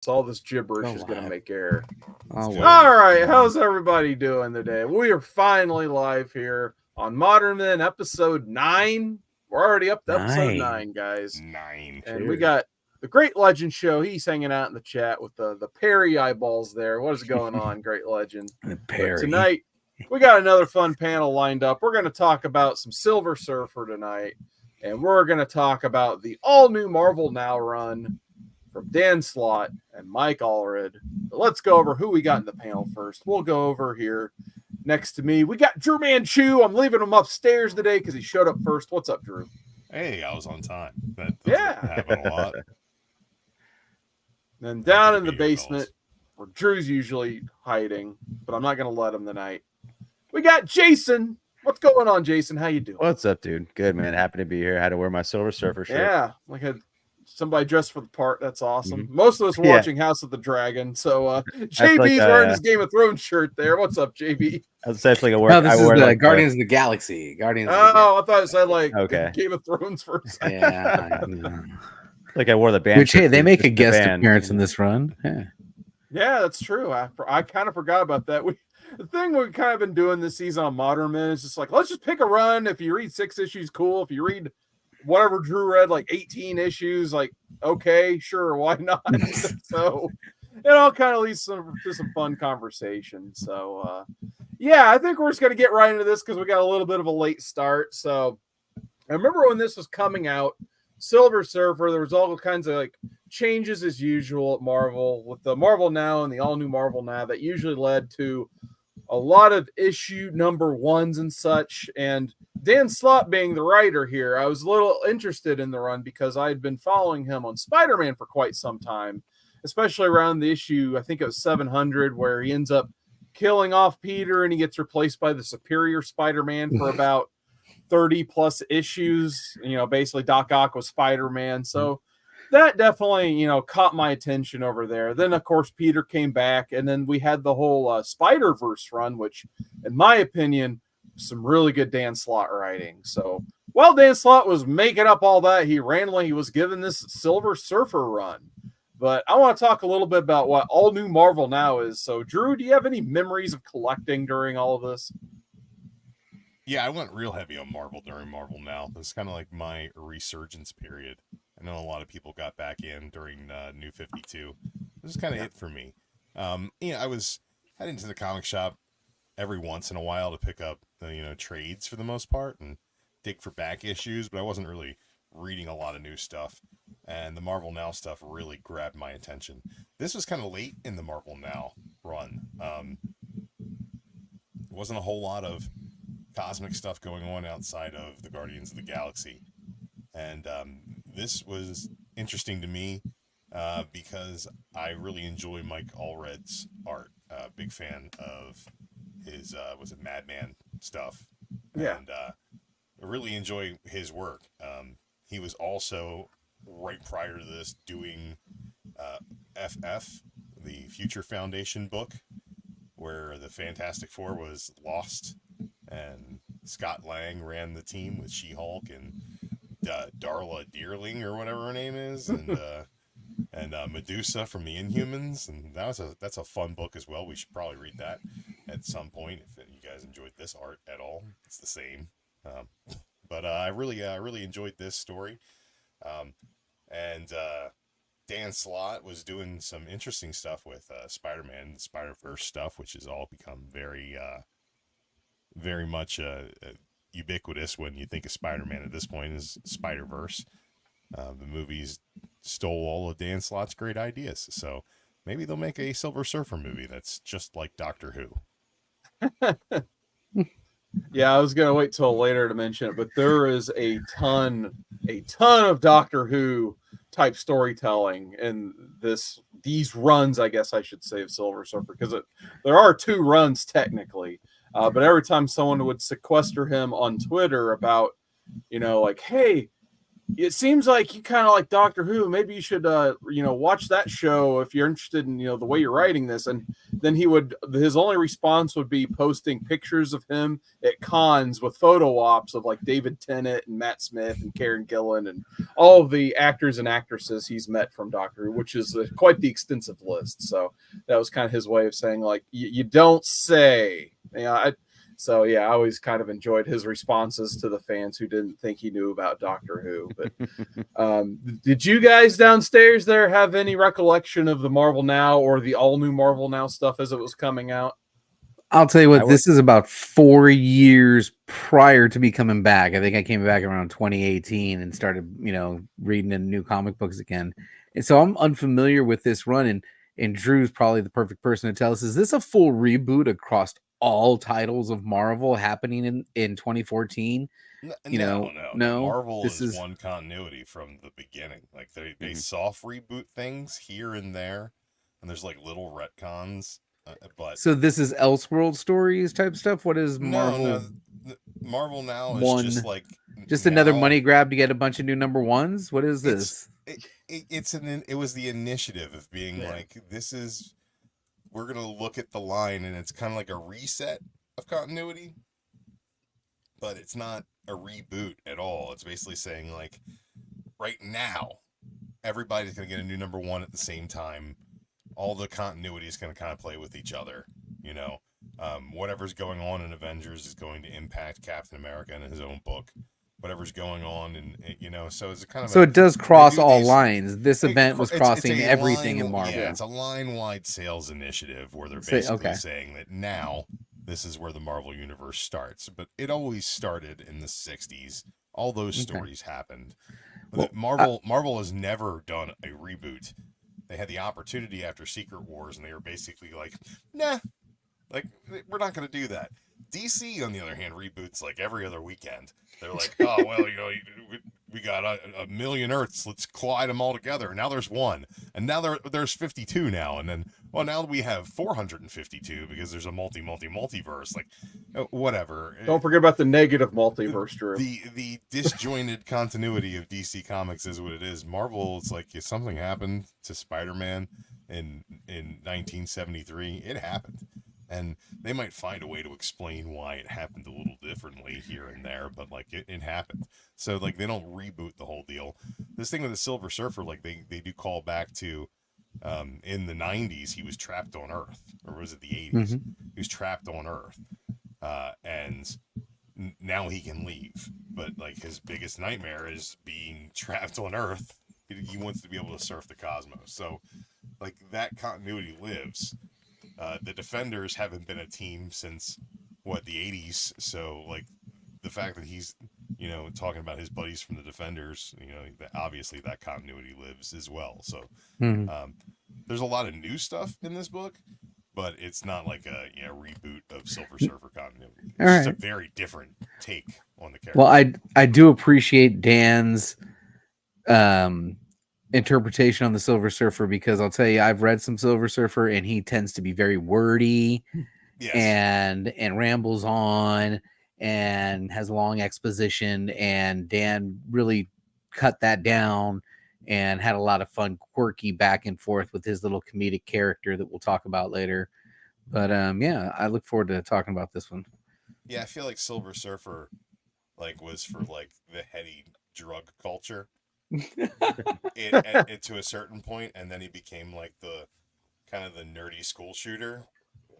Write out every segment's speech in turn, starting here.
All this gibberish is going to make air. All right, how's everybody doing today? We are finally live here on Modern Men, episode 9. We're already up to episode 9, guys. 9. And we got the Great Legend Show. He's hanging out in the chat with the Perry eyeballs there. What is going on, Great Legend? Perry. Tonight, we got another fun panel lined up. We're going to talk about some Silver Surfer tonight. And we're going to talk about the all-new Marvel Now run from Dan Slott and Mike Allred. But let's go over who we got in the panel first. We'll go over here next to me. We got DruManchu. I'm leaving him upstairs today because he showed up first. What's up, Drew? Hey, I was on time. That happen a lot. And down in the basement, where Drew's usually hiding, but I'm not going to let him tonight. We got Jason. What's going on, Jason? How you doing? What's up, dude? Good, man. Happy to be here. Had to wear my Silver Surfer shirt. Yeah, like somebody dressed for the part. That's awesome. Most of us were watching House of the Dragon. So JB's wearing his Game of Thrones shirt there. What's up, JB? That's essentially a word. No, this is the Guardians of the Galaxy. I thought it said like Game of Thrones for a second. Yeah. Like I wore the band. Which, hey, they make a guest appearance in this run. Yeah, that's true. I kind of forgot about that. The thing we've kind of been doing this season on Modern Men is just like, let's just pick a run. If you read 6 issues, cool. If you read whatever Drew read, like 18 issues, like, okay, sure, why not? So it all kind of leads to some fun conversation. So, I think we're just going to get right into this because we got a little bit of a late start. So I remember when this was coming out, Silver Surfer, there was all kinds of like changes as usual at Marvel with the Marvel Now and the all new Marvel Now that usually led to a lot of issue number 1s and such. And Dan Slott being the writer here, I was a little interested in the run because I had been following him on Spider-Man for quite some time, especially around the issue, I think it was 700, where he ends up killing off Peter and he gets replaced by the Superior Spider-Man for about 30 plus issues. Basically Doc Ock was Spider-Man. So that definitely, caught my attention over there. Then, of course, Peter came back, and then we had the whole Spider-Verse run, which, in my opinion, some really good Dan Slott writing. So while Dan Slott was making up all that, he was given this Silver Surfer run. But I want to talk a little bit about what all new Marvel Now is. So, Drew, do you have any memories of collecting during all of this? Yeah, I went real heavy on Marvel during Marvel Now. It was kind of like my resurgence period. I know a lot of people got back in during New 52. This is kind of it for me. I was heading to the comic shop every once in a while to pick up, trades for the most part and dig for back issues, but I wasn't really reading a lot of new stuff. And the Marvel Now stuff really grabbed my attention. This was kind of late in the Marvel Now run. There wasn't a whole lot of cosmic stuff going on outside of the Guardians of the Galaxy. And this was interesting to me because I really enjoy Mike Allred's art. Big fan of his, was it Madman stuff? Yeah. And I really enjoy his work. He was also, right prior to this, doing FF, the Future Foundation book, where the Fantastic Four was lost, and Scott Lang ran the team with She-Hulk and Darla Deerling or whatever her name is, and Medusa from the Inhumans, and that's a fun book as well. We should probably read that at some point if you guys enjoyed this art at all. It's the same, but I really enjoyed this story, and Dan Slott was doing some interesting stuff with Spider-Man, Spider-Verse stuff, which has all become very much ubiquitous when you think of Spider-Man at this point is Spider-Verse. The movies stole all of Dan Slott's great ideas, so maybe they'll make a Silver Surfer movie that's just like Doctor Who. Yeah, I was gonna wait till later to mention it, but there is a ton of Doctor Who type storytelling in these runs, I guess I should say, of Silver Surfer, because there are 2 runs technically. But every time someone would sequester him on Twitter about, like, hey, it seems like you kind of like Doctor Who. Maybe you should, watch that show if you're interested in, the way you're writing this. And then his only response would be posting pictures of him at cons with photo ops of like David Tennant and Matt Smith and Karen Gillan and all of the actors and actresses he's met from Doctor Who, which is quite the extensive list. So that was kind of his way of saying, like, you don't say, So yeah, I always kind of enjoyed his responses to the fans who didn't think he knew about Doctor Who. But did you guys downstairs there have any recollection of the Marvel Now or the all new Marvel Now stuff as it was coming out? I'll tell you what, this is about 4 years prior to me coming back. I think I came back around 2018 and started, reading in new comic books again. And so I'm unfamiliar with this run, and Drew's probably the perfect person to tell us, is this a full reboot across all titles of Marvel happening in 2014? No. Marvel this is one continuity from the beginning. Like they soft reboot things here and there, and there's like little retcons. But so this is Elseworld stories type stuff. What is Marvel? No. Marvel Now is just another money grab to get a bunch of new number ones. What is this? It was the initiative of being we're going to look at the line, and it's kind of like a reset of continuity, but it's not a reboot at all. It's basically saying, like, right now, everybody's going to get a new number one at the same time. All the continuity is going to kind of play with each other, whatever's going on in Avengers is going to impact Captain America in his own book. Whatever's going on, and so it's kind of it does cross all lines. This event was crossing everything in Marvel. Yeah, it's a line-wide sales initiative where they're basically saying that now this is where the Marvel universe starts. But it always started in the '60s. All those stories happened. Well, Marvel has never done a reboot. They had the opportunity after Secret Wars, and they were basically like, nah, like we're not going to do that. DC, on the other hand, reboots like every other weekend. They're like, oh, well, we got a million Earths. Let's collide them all together. Now there's one. And now there's 52 now. And then, well, now we have 452 because there's a multiverse. Like, whatever. Don't forget about the negative multiverse, Drew. The disjointed continuity of DC Comics is what it is. Marvel, it's like if something happened to Spider-Man in 1973, it happened. And they might find a way to explain why it happened a little differently here and there, but like it happened. So like they don't reboot the whole deal. This thing with the Silver Surfer, like they do call back to in the 90s, he was trapped on Earth, or was it the 80s? Mm-hmm. He was trapped on Earth, and now he can leave. But like his biggest nightmare is being trapped on Earth. He wants to be able to surf the cosmos. So like that continuity lives. The Defenders haven't been a team since the 80s. So like the fact that he's, talking about his buddies from the Defenders, obviously that continuity lives as well. So there's a lot of new stuff in this book, but it's not like a reboot of Silver Surfer continuity. It's just a very different take on the character. Well, I do appreciate Dan's interpretation on the Silver Surfer, because I'll tell you, I've read some Silver Surfer and he tends to be very wordy. Yes. and rambles on and has long exposition, and Dan really cut that down and had a lot of fun, quirky back and forth with his little comedic character that we'll talk about later. But yeah, I look forward to talking about this one. Yeah, I feel like Silver Surfer was for the heady drug culture. it to a certain point, and then he became the kind of the nerdy school shooter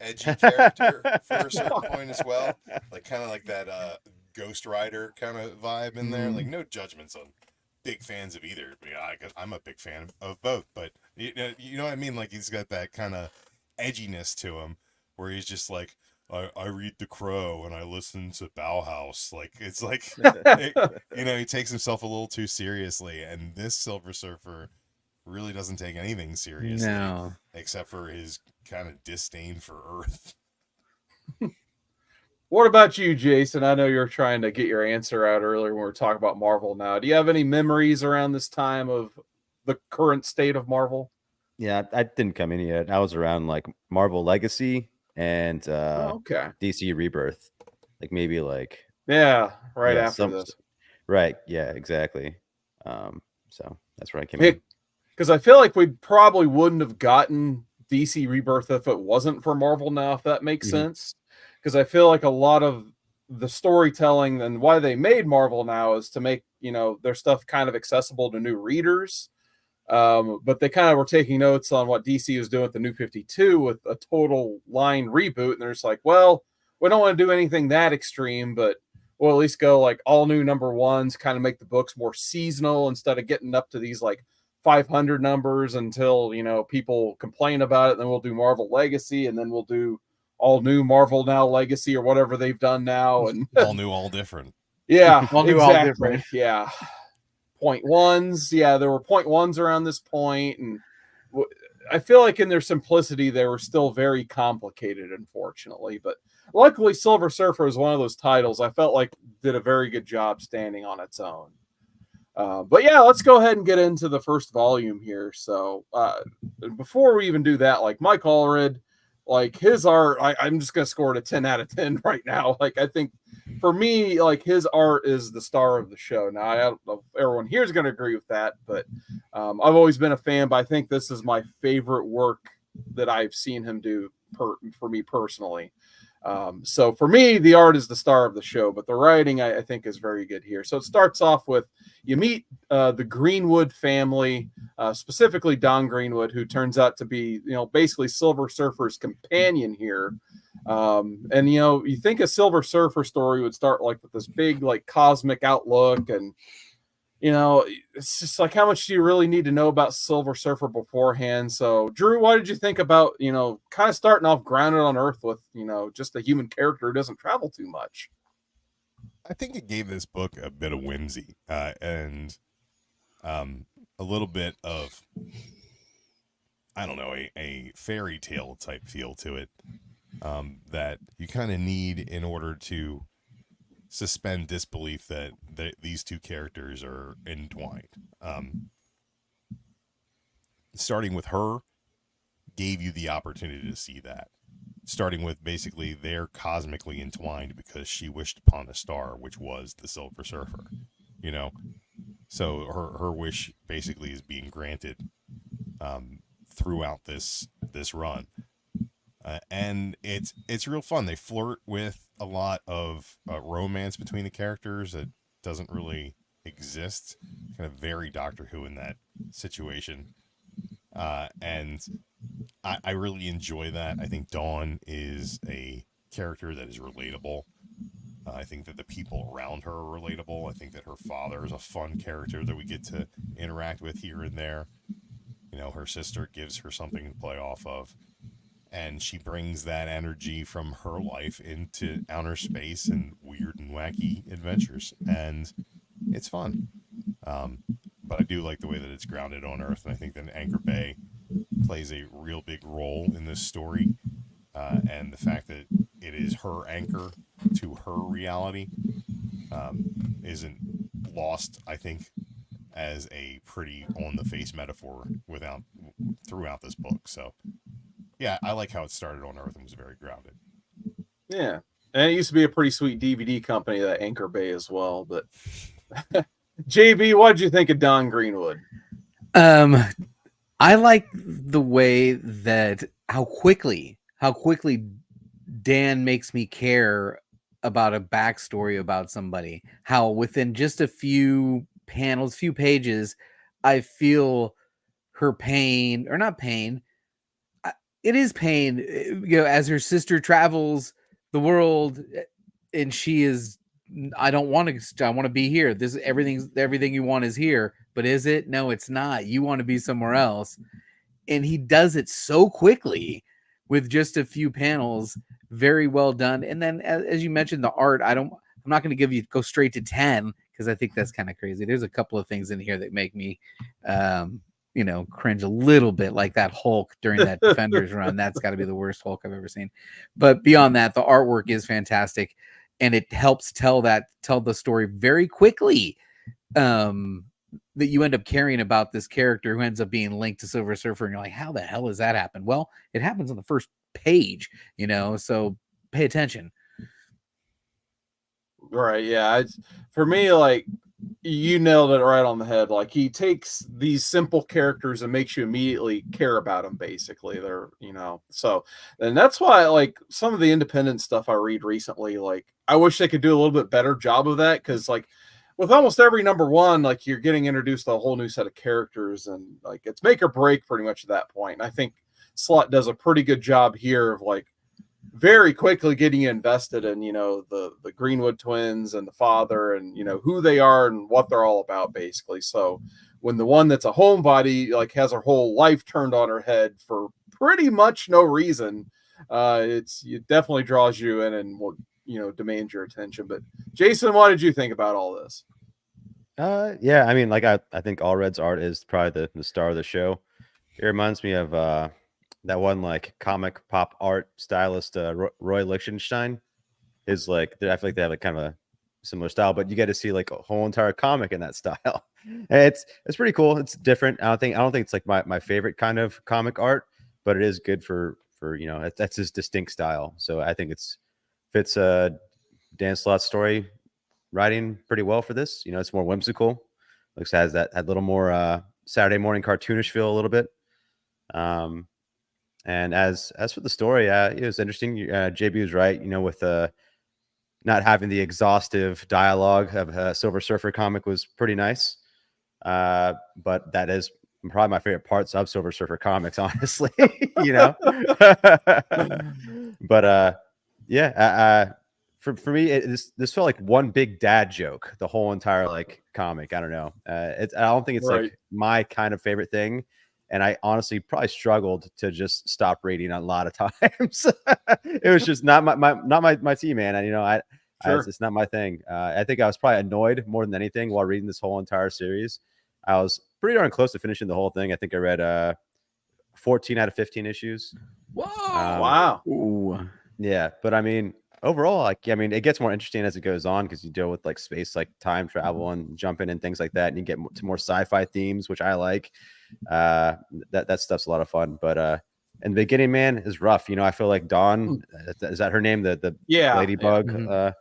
edgy character for a certain point as well, kind of like that Ghost Rider kind of vibe in there. No judgments on big fans of either. I'm a big fan of both, but you know what I mean. He's got that kind of edginess to him, where he's just I read The Crow and I listen to Bauhaus. It's he takes himself a little too seriously. And this Silver Surfer really doesn't take anything seriously, except for his kind of disdain for Earth. What about you, Jason? I know you're trying to get your answer out earlier when we were talking about Marvel now. Do you have any memories around this time of the current state of Marvel? Yeah, I didn't come in yet. I was around Marvel Legacy and DC Rebirth, maybe after this, right? Yeah, exactly. So that's where I came in. Because I feel like we probably wouldn't have gotten DC Rebirth if it wasn't for Marvel Now, if that makes sense. Because I feel like a lot of the storytelling and why they made Marvel Now is to make, their stuff kind of accessible to new readers. But they kind of were taking notes on what DC was doing with the New 52 with a total line reboot. And they're just like, well, we don't want to do anything that extreme, but we'll at least go like all new number ones, kind of make the books more seasonal instead of getting up to these like 500 numbers until, people complain about it. Then we'll do Marvel Legacy, and then we'll do all new Marvel Now Legacy or whatever they've done now. And all new, all different. Yeah, all new, exactly. all different. Yeah. Point ones. Yeah, there were point ones around this point, and I feel like in their simplicity, they were still very complicated, unfortunately. But luckily, Silver Surfer is one of those titles I felt like did a very good job standing on its own. But yeah, let's go ahead and get into the first volume here. So before we even do that, like Mike Allred, like his art, I'm just going to score it a 10 out of 10 right now. Like, I think for me, like his art is the star of the show. Now, I don't know if everyone here is going to agree with that, but I've always been a fan, but I think this is my favorite work that I've seen him do for me personally. So for me, the art is the star of the show, but the writing I think is very good here. So it starts off with you meet the Greenwood family, specifically Don Greenwood, who turns out to be, basically Silver Surfer's companion here. And you think a Silver Surfer story would start like with this big like cosmic outlook, and it's just like, how much do you really need to know about Silver Surfer beforehand? So, Drew, what did you think about, kind of starting off grounded on Earth with, just a human character who doesn't travel too much? I think it gave this book a bit of whimsy and a little bit of, I don't know, a fairy tale type feel to it that you kind of need in order to suspend disbelief that these two characters are entwined. Starting with her gave you the opportunity to see that. Starting with basically they're cosmically entwined because she wished upon a star, which was the Silver Surfer. So her wish basically is being granted throughout this run. And it's real fun. They flirt with a lot of romance between the characters that doesn't really exist. Kind of very Doctor Who in that situation. And I really enjoy that. I think Dawn is a character that is relatable. I think that the people around her are relatable. I think that her father is a fun character that we get to interact with here and there. Her sister gives her something to play off of. And she brings that energy from her life into outer space and weird and wacky adventures. And it's fun. But I do like the way that it's grounded on Earth. And I think that Anchor Bay plays a real big role in this story. And the fact that it is her anchor to her reality isn't lost, I think, as a pretty on-the-face metaphor throughout this book. So, yeah, I like how it started on Earth and was very grounded. Yeah. And it used to be a pretty sweet DVD company, that Anchor Bay as well. But JB, what did you think of Don Greenwood? I like the way that how quickly Dan makes me care about a backstory about somebody. How within just a few panels, few pages, I feel her pain, or not pain. It is pain, as her sister travels the world, and she is. I want to be here. This everything you want is here, but is it? No, it's not. You want to be somewhere else, and he does it so quickly with just a few panels. Very well done. And then, as you mentioned, the art. I'm not going to go straight to 10 because I think that's kind of crazy. There's a couple of things in here that make me. Cringe a little bit, like that Hulk during that Defenders run. That's got to be the worst Hulk I've ever seen. But beyond that, the artwork is fantastic, and it helps tell the story very quickly. That you end up caring about this character who ends up being linked to Silver Surfer, and you're like, how the hell does that happen? Well, it happens on the first page, so pay attention. Right. Yeah. For me, like, you nailed it right on the head. Like, he takes these simple characters and makes you immediately care about them. Basically, they're, so, and that's why, like, some of the independent stuff I read recently, like, I wish they could do a little bit better job of that, because, like, with almost every #1, like, you're getting introduced to a whole new set of characters, and, like, it's make or break pretty much at that point. And I think Slott does a pretty good job here of, like, very quickly getting you invested in, the Greenwood twins and the father, and, who they are and what they're all about, basically. So when the one that's a homebody, like, has her whole life turned on her head for pretty much no reason, it definitely draws you in and will, demand your attention. But Jason, what did you think about all this? Yeah, I mean, like, I think Allred's art is probably the star of the show. It reminds me of that one, like, comic pop art stylist, Roy Lichtenstein. Is like, I feel like they have, like, kind of a similar style, but you get to see, like, a whole entire comic in that style. And it's pretty cool. It's different. I don't think it's like my favorite kind of comic art, but it is good for that's his distinct style. So I think fits Dan Slott's story writing pretty well for this. It's more whimsical. Looks has that little more Saturday morning cartoonish feel a little bit. And as for the story, it was interesting. JB was right, with not having the exhaustive dialogue of a Silver Surfer comic was pretty nice. But that is probably my favorite parts of Silver Surfer comics, honestly. But yeah, for me, this felt like one big dad joke, the whole entire, like, comic. I don't know. I don't think it's right. Like my kind of favorite thing. And I honestly probably struggled to just stop reading a lot of times. It was just not my team, man. And it's not my thing. I think I was probably annoyed more than anything while reading this whole entire series. I was pretty darn close to finishing the whole thing. I think I read 14 out of 15 issues. Whoa! Wow. Ooh. Yeah, but I mean, overall, like, it gets more interesting as it goes on, because you deal with, like, space, like time travel and jumping and things like that, and you get to more sci-fi themes, which I like. That stuff's a lot of fun. But in the beginning, man, is rough. I feel like Dawn, is that her name? The ladybug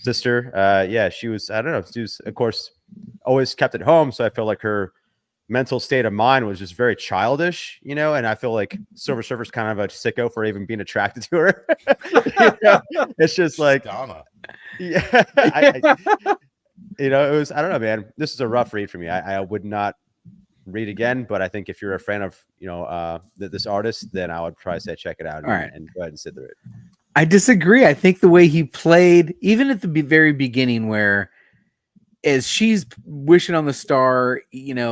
sister. Yeah, she was, I don't know, she was, of course, always kept at home, so I feel like her mental state of mind was just very childish, and I feel like Silver Surfer's kind of a sicko for even being attracted to her. It's just like Donna. Yeah. It was, I don't know, man. This is a rough read for me. I would not read again, but I think if you're a fan of this artist, then I would probably say check it out and go ahead and sit through it. I disagree. I think the way he played, even at the very beginning, where as she's wishing on the star,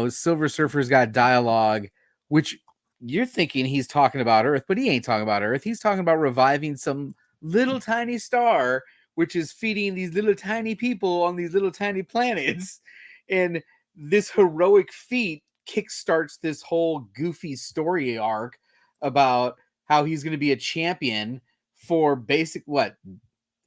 Silver Surfer's got dialogue, which you're thinking he's talking about Earth, but he ain't talking about Earth. He's talking about reviving some little tiny star, which is feeding these little tiny people on these little tiny planets. And this heroic feat kickstarts this whole goofy story arc about how he's going to be a champion for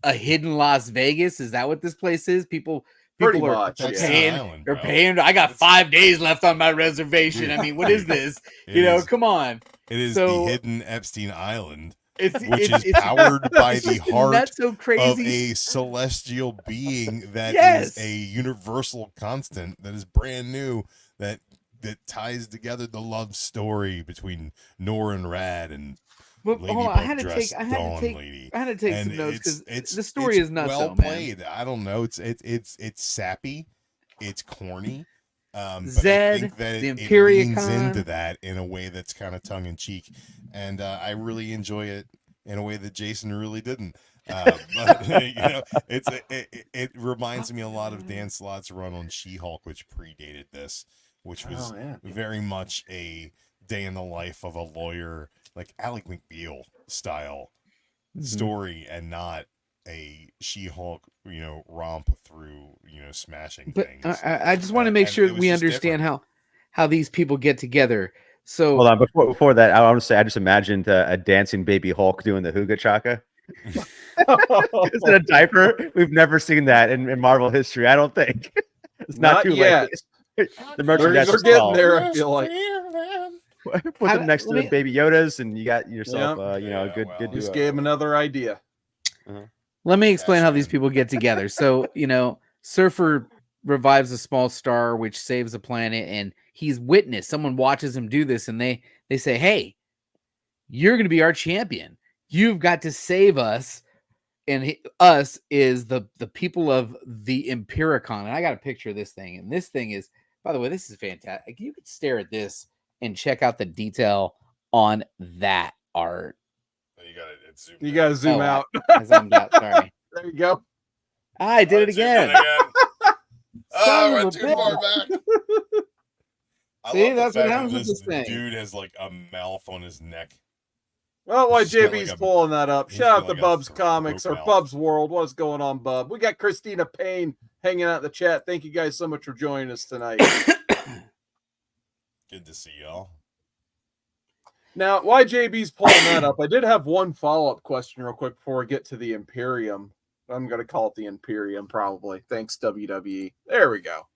a hidden Las Vegas. Is that what this place is? People are paying. They're paying. I got 5 days left on my reservation. I mean, what is this? Come on. It is the hidden Epstein Island, which is powered by the heart of a celestial being that is a universal constant, that is brand new, that ties together the love story between Nor and Rad and hold on, I had to take some notes, because the story is nuts. Well played. I don't know. It's sappy. It's corny. Zed, I think that the it leans into that in a way that's kind of tongue in cheek, and I really enjoy it in a way that Jason really didn't. But it reminds me a lot of Dan Slott's run on She-Hulk, which predated this, which was very much a day in the life of a lawyer, like Ally McBeal style story, and not a She-Hulk, romp through, smashing things. I just want to make sure we understand how these people get together. So hold on, before that, I want to say I just imagined a dancing baby Hulk doing the Hooga Chaka. Is it a diaper? We've never seen that in Marvel history, I don't think. It's not too late. The merchandise they're getting there, I feel like. Put them next to the Baby Yodas, and you got yourself, good. Just gave him another idea. Let me explain how these people get together. So, Surfer revives a small star, which saves the planet, and he's witnessed. Someone watches him do this, and they say, "Hey, you're going to be our champion. You've got to save us." And us is the people of the Empiricon. And I got a picture of this thing. And this thing is, by the way, this is fantastic. You could stare at this and check out the detail on that art. You got to zoom out. I zoomed out. Sorry. There you go. I did it again. Oh, I went too far back. See, that's what happens with this thing. Dude has like a mouth on his neck. Well, while He's got JB's like pulling that up, shout out to like a Bub's throat Comics or mouth. Bub's World. What's going on, Bub? We got Christina Payne hanging out in the chat. Thank you guys so much for joining us tonight. Good to see y'all. Now, why JB's pulling that up, I did have one follow-up question real quick before we get to the Imperium. I'm going to call it the Imperium, probably. Thanks, WWE. There we go.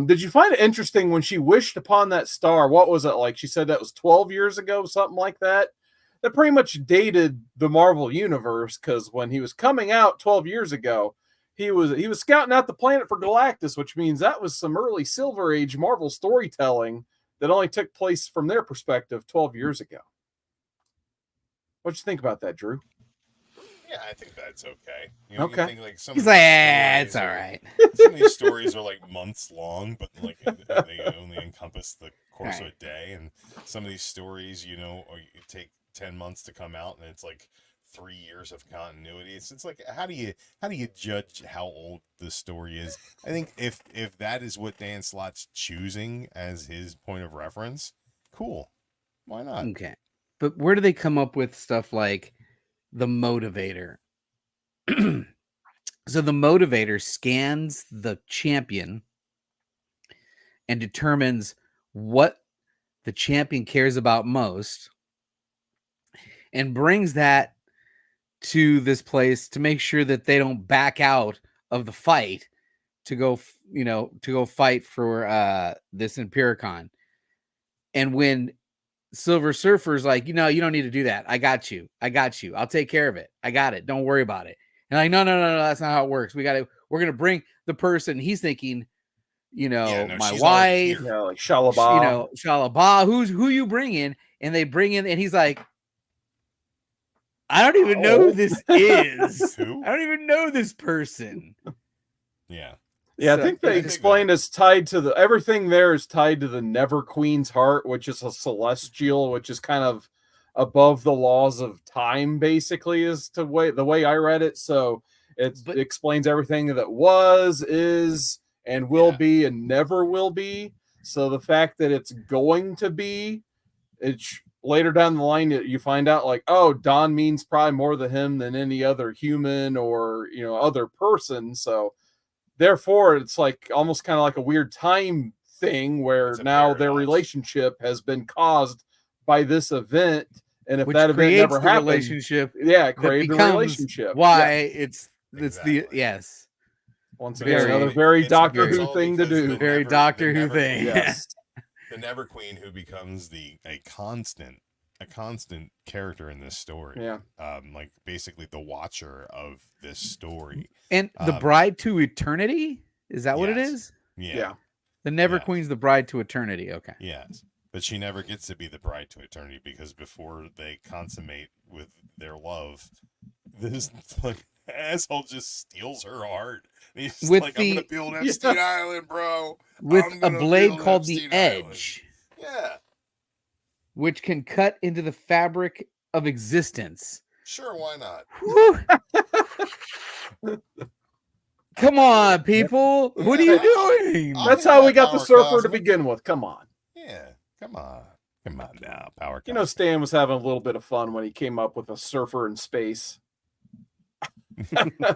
Did you find it interesting when she wished upon that star? What was it like? She said that was 12 years ago, something like that. That pretty much dated the Marvel Universe, because when he was coming out 12 years ago, he was scouting out the planet for Galactus, which means that was some early Silver Age Marvel storytelling that only took place from their perspective 12 years ago. What'd you think about that, Drew? Yeah, I think that's okay. You know, Okay. you think, like, some He's of like, these it's stories all are- right. Some of these stories are like months long, but like they only encompass the course of a day. And some of these stories, you know, you take 10 months to come out, and it's like 3 years of continuity. It's like, how do you judge how old the story is? I think if that is what Dan Slott's choosing as his point of reference, cool. Why not? Okay. But where do they come up with stuff like the motivator? So the motivator scans the champion and determines what the champion cares about most and brings that to this place to make sure that they don't back out of the fight to go fight for this Empiricon. And when Silver Surfer's like, you don't need to do that. I got you. I'll take care of it. I got it. Don't worry about it. And like, no, that's not how it works. We're going to bring the person he's thinking, my she's already wife, here. Like Shalabah. Shalabah, who you bring in? And they bring in, and he's like, I don't even know who this is. Who? I don't even know this person. Yeah. Yeah, I So- think they explained it's tied to everything there is tied to the Never Queen's heart, which is a celestial, which is kind of above the laws of time, basically, is the way I read it. So it explains everything that was, is, and will be, and never will be. So the fact that it's going to be, it's later down the line you find out like, oh, Don means probably more to him than any other human or other person. So therefore, it's like almost kind of like a weird time thing where now their relationship has been caused by this event. And if Which that event never the happened, relationship, it created the becomes relationship. Why Yeah. it's Exactly. the yes. Once But again, it's another all- very it's Doctor all Who thing to because do. the Very Never- Doctor the Who Never- thing. Yes. The Never Queen, who becomes a constant character in this story. Yeah. Like basically the watcher of this story. And the bride to eternity? Is that what it yes. is? Yeah. The Never Yes. Queen's the bride to eternity. Okay. Yes. But she never gets to be the bride to eternity because before they consummate with their love, this like asshole just steals her heart. And he's just With like, I'm gonna build Epstein Island, bro. With I'm a gonna blade build called the Epstein Island." Edge, Yeah. which can cut into the fabric of existence. Sure, why not? Whew. Come on, people. What are you doing? That's how we got the surfer to begin with. Come on. Yeah. Come on now, Power. Stan was having a little bit of fun when he came up with a surfer in space.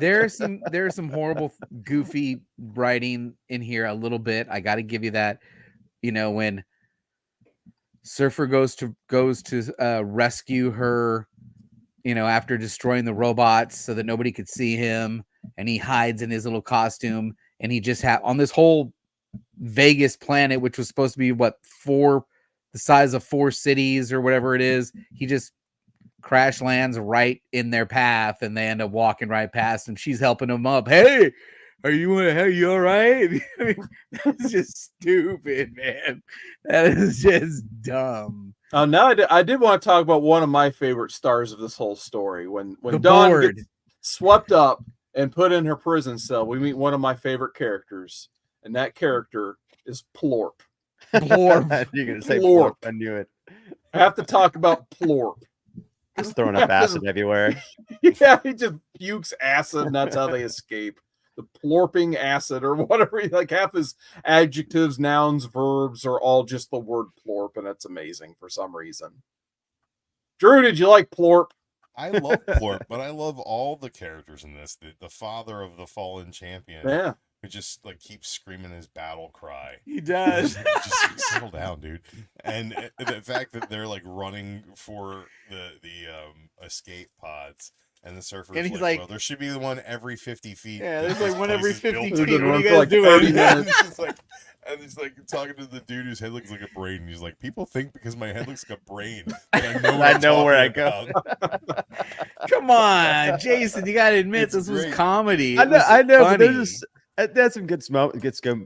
There's some horrible, goofy writing in here a little bit. I got to give you that. When Surfer goes to rescue her, after destroying the robots so that nobody could see him, and he hides in his little costume, and he just on this whole Vegas planet, which was supposed to be the size of 4 cities or whatever it is, he just crash lands right in their path, and they end up walking right past him. She's helping him up. Hey, Are you all right? I mean, that's just stupid, man. That is just dumb. Now I did want to talk about one of my favorite stars of this whole story. When The Dawn board. gets swept up and put in her prison cell, we meet one of my favorite characters, and that character is Plorp. Plorp. You're gonna say Plorp. Plorp. I knew it. I have to talk about Plorp. Just throwing up acid everywhere. Yeah, he just pukes acid, and that's how they escape. The plorping acid, or whatever. Like half his adjectives, nouns, verbs are all just the word plorp, and that's amazing for some reason. Drew, did you like Plorp? I love Plorp, but I love all the characters in this. The father of the fallen champion, Yeah. who just like keeps screaming his battle cry. He does. Just settle down, dude. And the fact that they're like running for the escape pods, and the surfer's And he's like, like, well, there should be one every 50 feet. Yeah, because there's like this one place every is built 50 to feet. the What are you for guys like doing? 30 minutes. and he's like talking to the dude whose head looks like a brain. And he's like, people think because my head looks like a brain that I know where I go. Come on, Jason, you gotta admit It's this was great. comedy. I It know, was but funny. there's just there's some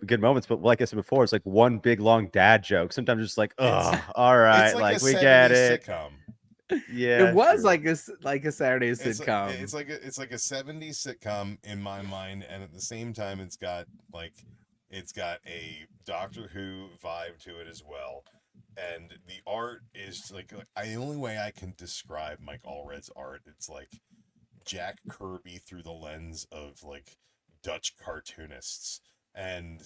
good moments. But like I said before, it's like one big long dad joke. Sometimes it's like, oh, all right, It's like a we get 70s it. Sitcom. Yeah, It was true. like a Saturday sitcom. It's like a 70s sitcom in my mind, and at the same time, it's got a Doctor Who vibe to it as well. And the art is like the only way I can describe Mike Allred's art. It's like Jack Kirby through the lens of like Dutch cartoonists, and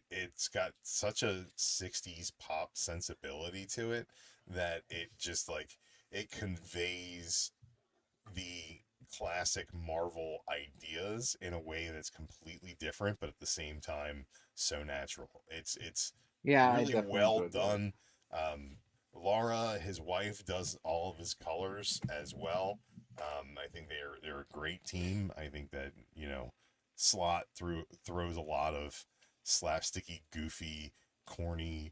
it's got such a 60s pop sensibility to it that it just like it conveys the classic Marvel ideas in a way that's completely different, but at the same time so natural. It's Yeah, I really definitely well enjoyed that. done. Laura, his wife, does all of his colors as well. I think they're a great team. I think that Slott throws a lot of slapsticky, goofy, corny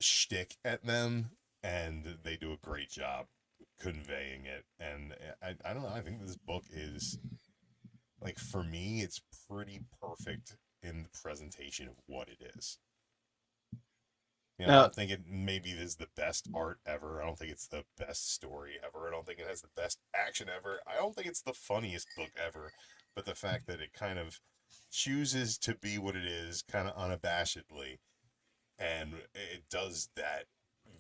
shtick at them, and they do a great job conveying it. And I don't know. I think this book is like, for me, it's pretty perfect in the presentation of what it is. I don't think it maybe is the best art ever. I don't think it's the best story ever. I don't think it has the best action ever. I don't think it's the funniest book ever. But the fact that it kind of chooses to be what it is, kind of unabashedly, and it does that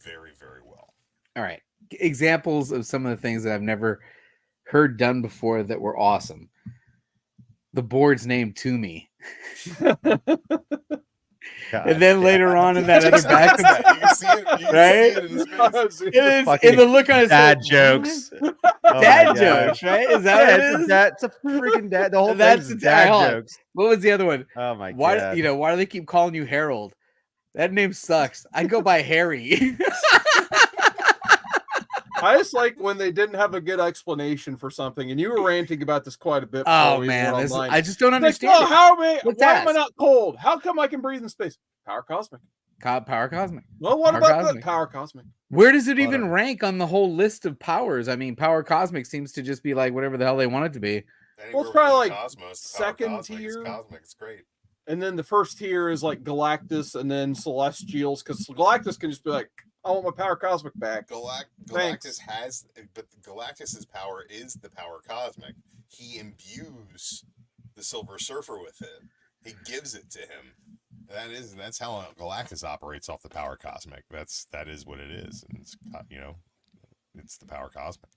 very, very well. All right. Examples of some of the things that I've never heard done before that were awesome. The board's name To Me. And then later on in that other back, You can see it. You can Right? see it in his face. it is Fucking in the look on his dad face. jokes. Dad Oh my God. jokes, right? Is that what it is? It's a freaking dad. The whole That's thing's the dad hold on. jokes. What was the other one? Oh my Why God. why do they keep calling you Harold? That name sucks. I go by Harry. I just like when they didn't have a good explanation for something, and you were ranting about this quite a bit. Oh before we man, went this is, online. I just don't Like, understand. oh, it. how am I? Let's Why am I ask. not cold? How come I can breathe in space? Power cosmic. Power Cosmic. Well, what Power about that? cosmic. Power cosmic. Where does it even Whatever. rank on the whole list of powers? I mean, Power Cosmic seems to just be like whatever the hell they want it to be. Anywhere probably within like Cosmos, the power second cosmic is tier. cosmic. It's great. And then the first tier is like Galactus, and then Celestials, because Galactus can just be like, I want my Power Cosmic back. Galactus has, but Galactus's power is the power cosmic. He imbues the Silver Surfer with it. He gives it to him. That's how Galactus operates off the power cosmic. That is what it is. And it's the power cosmic.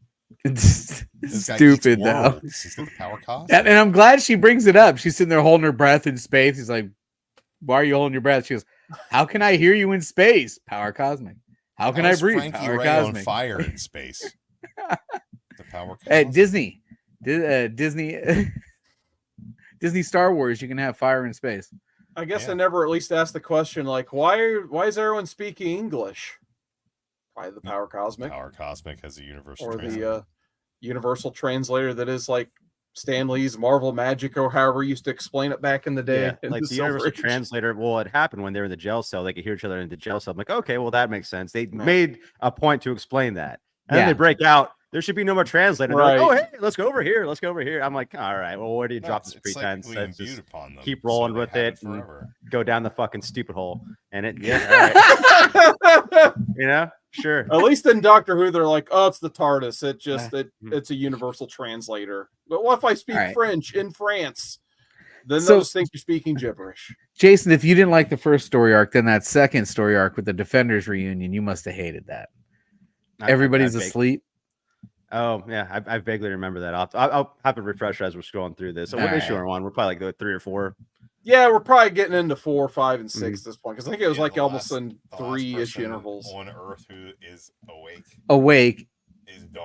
It's This guy stupid eats though. worlds. He's got the power cosmic. And I'm glad she brings it up. She's sitting there holding her breath in space. He's like, "Why are you holding your breath?" She goes, "How can I hear you in space? Power cosmic. How can I How's breathe? Frankie Power Ray on cosmic." fire in space. The power cosmic. At Disney, Disney Star Wars, you can have fire in space. I guess Yeah. I never at least asked the question, like, why is everyone speaking English? Probably the Power Cosmic. Power cosmic has a universal Or translator. the universal translator that is like Stan Lee's Marvel Magic, or however he used to explain it back in the day. Yeah, in like the Silver universal Age. translator. Well, it happened when they were in the jail cell. They could hear each other in the jail cell. I'm like, okay, well, that makes sense. They Right. made a point to explain that. And then Yeah. they break out. There should be no more translator. Right. They're like, oh, hey, let's go over here. Let's go over here. I'm like, all right, well, where do you drop this It's pretense? psychically Let's just imbued upon them, keep so rolling they with have it and forever. go down the fucking stupid hole. And it, yeah, all right. You know, sure. At least in Doctor Who, they're like, oh, it's the TARDIS. Mm-hmm. It's a universal translator. But what if I speak Right. French in France? Then So- they'll just think you're speaking gibberish. Jason, if you didn't like the first story arc, then that second story arc with the Defenders reunion, you must have hated that. Everybody's asleep. Oh yeah, I vaguely remember that. I'll have to refresh as we're scrolling through this. So what issue are we on? We're probably like 3 or 4. Yeah, we're probably getting into 4, 5, and 6 Mm-hmm. at this point because I think it was like the almost last- in the last 3 issue person intervals. on Earth who is awake Awake is Dawn.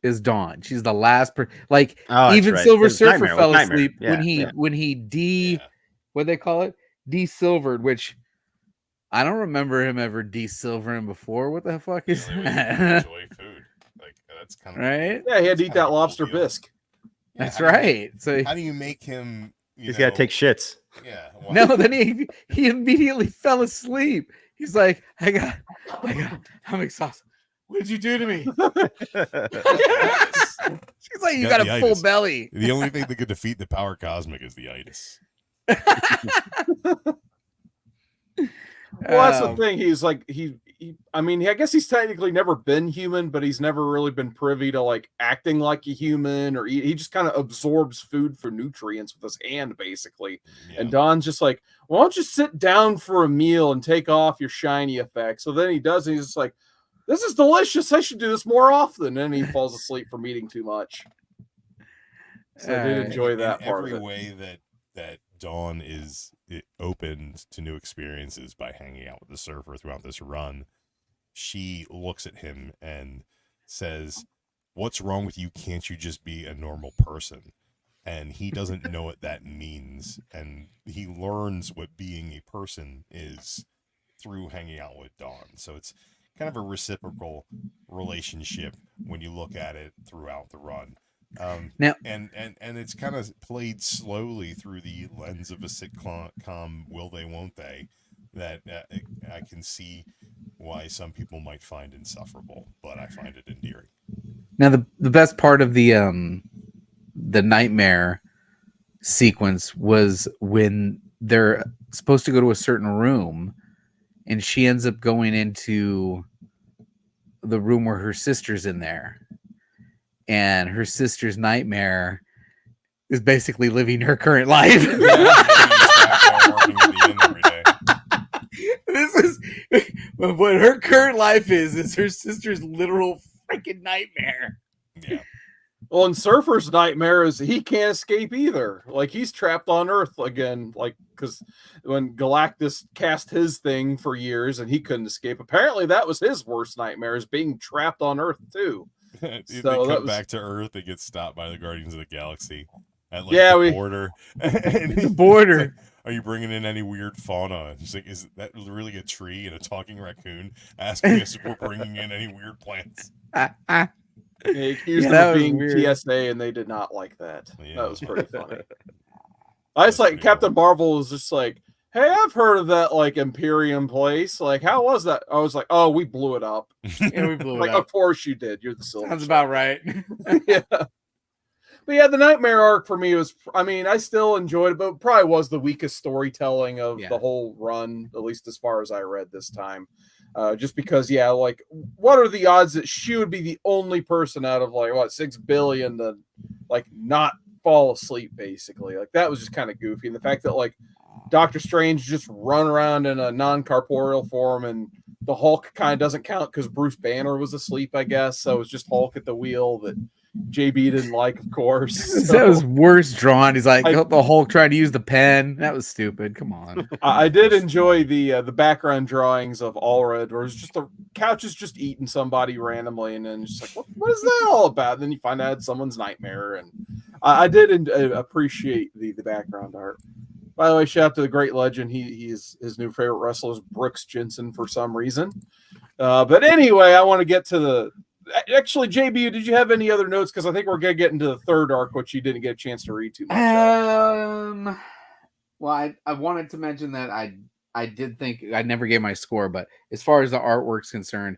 is Dawn. She's the last like Oh, that's even right. Silver It's Surfer Nightmare, fell Nightmare. asleep Yeah, when he Yeah. what they call it? De-silvered, which I don't remember him ever de-silvering before. What the fuck is They would that? enjoy food. Like that's kind of Right? Yeah, he had to eat It's kind that of a cool lobster deal. bisque. Yeah, That's how do you- right. So How do you make him? He's got to take shits. Yeah. no, then he immediately fell asleep. He's like, I'm exhausted. What did you do to me? She's like, you Got got the a full itis. belly. The only thing that could defeat the power cosmic is the itis. Well, that's the Um, thing. He's like I mean, I guess he's technically never been human, but he's never really been privy to like acting like a human, or he just kind of absorbs food for nutrients with his hand, basically. Yeah. And Don's just like, why don't you sit down for a meal and take off your shiny effect? So then he does, and he's just like, this is delicious. I should do this more often. And he falls asleep from eating too much. So I did Alright. enjoy that in part every of it. way that Dawn is opened to new experiences by hanging out with the Surfer throughout this run. She looks at him and says, "What's wrong with you? Can't you just be a normal person?" And he doesn't know what that means, and he learns what being a person is through hanging out with Dawn. So it's kind of a reciprocal relationship when you look at it throughout the run. Now- and it's kind of played slowly through the lens of a sitcom, will they, won't they, that I can see why some people might find insufferable, but I find it endearing. Now the best part of the nightmare sequence was when they're supposed to go to a certain room and she ends up going into the room where her sister's in there, and her sister's nightmare is basically living her current life. This is what her current life is her sister's literal freaking nightmare. Yeah. Well, and Surfer's nightmare is he can't escape either. Like he's trapped on Earth again. Like because when Galactus cast his thing for years and he couldn't escape, apparently that was his worst nightmare, is being trapped on Earth too. They So that come was- back to Earth, they get stopped by the Guardians of the Galaxy at like Yeah, the border. And The border. it's like, are you bringing in any weird fauna? She's like, is that really a tree and a talking raccoon? Asking us if we're bringing in any weird plants. He accused Yeah, them that of was being weird. TSA, and they did not like that. Yeah. That was pretty funny. I just That's like pretty Captain Marvel was just like, hey, I've heard of that like Imperium place. Like, how was that? I was like, oh, we blew it up. Yeah, we blew Like, it up. of course you did. You're the Silver Sounds Surfer. about right. Yeah. But yeah, the Nightmare arc for me was, I mean, I still enjoyed it, but probably was the weakest storytelling of Yeah. the whole run, at least as far as I read this time. Just because, yeah, like, what are the odds that she would be the only person out of like, what, 6 billion to like not fall asleep, basically? Like, that was just kind of goofy. And the fact that like Doctor Strange just run around in a non-corporeal form and the Hulk kind of doesn't count because Bruce Banner was asleep, I guess. So it was just Hulk at the wheel that JB didn't like, of course. That was So worse drawn. He's like I- the Hulk trying to use the pen. That was stupid. Come on. I did enjoy the background drawings of Allred, where it's just the couch is just eating somebody randomly, and then it's just like, what is that all about? And then you find out it's someone's nightmare, and I did appreciate the background art. By the way, shout out to the great legend. He's his new favorite wrestler is Brooks Jensen for some reason. But anyway, I want to get to the. Actually, JB, did you have any other notes? Because I think we're gonna get into the third arc, which you didn't get a chance to read too much. Well, I wanted to mention that I did think I never gave my score, but as far as the artwork's concerned,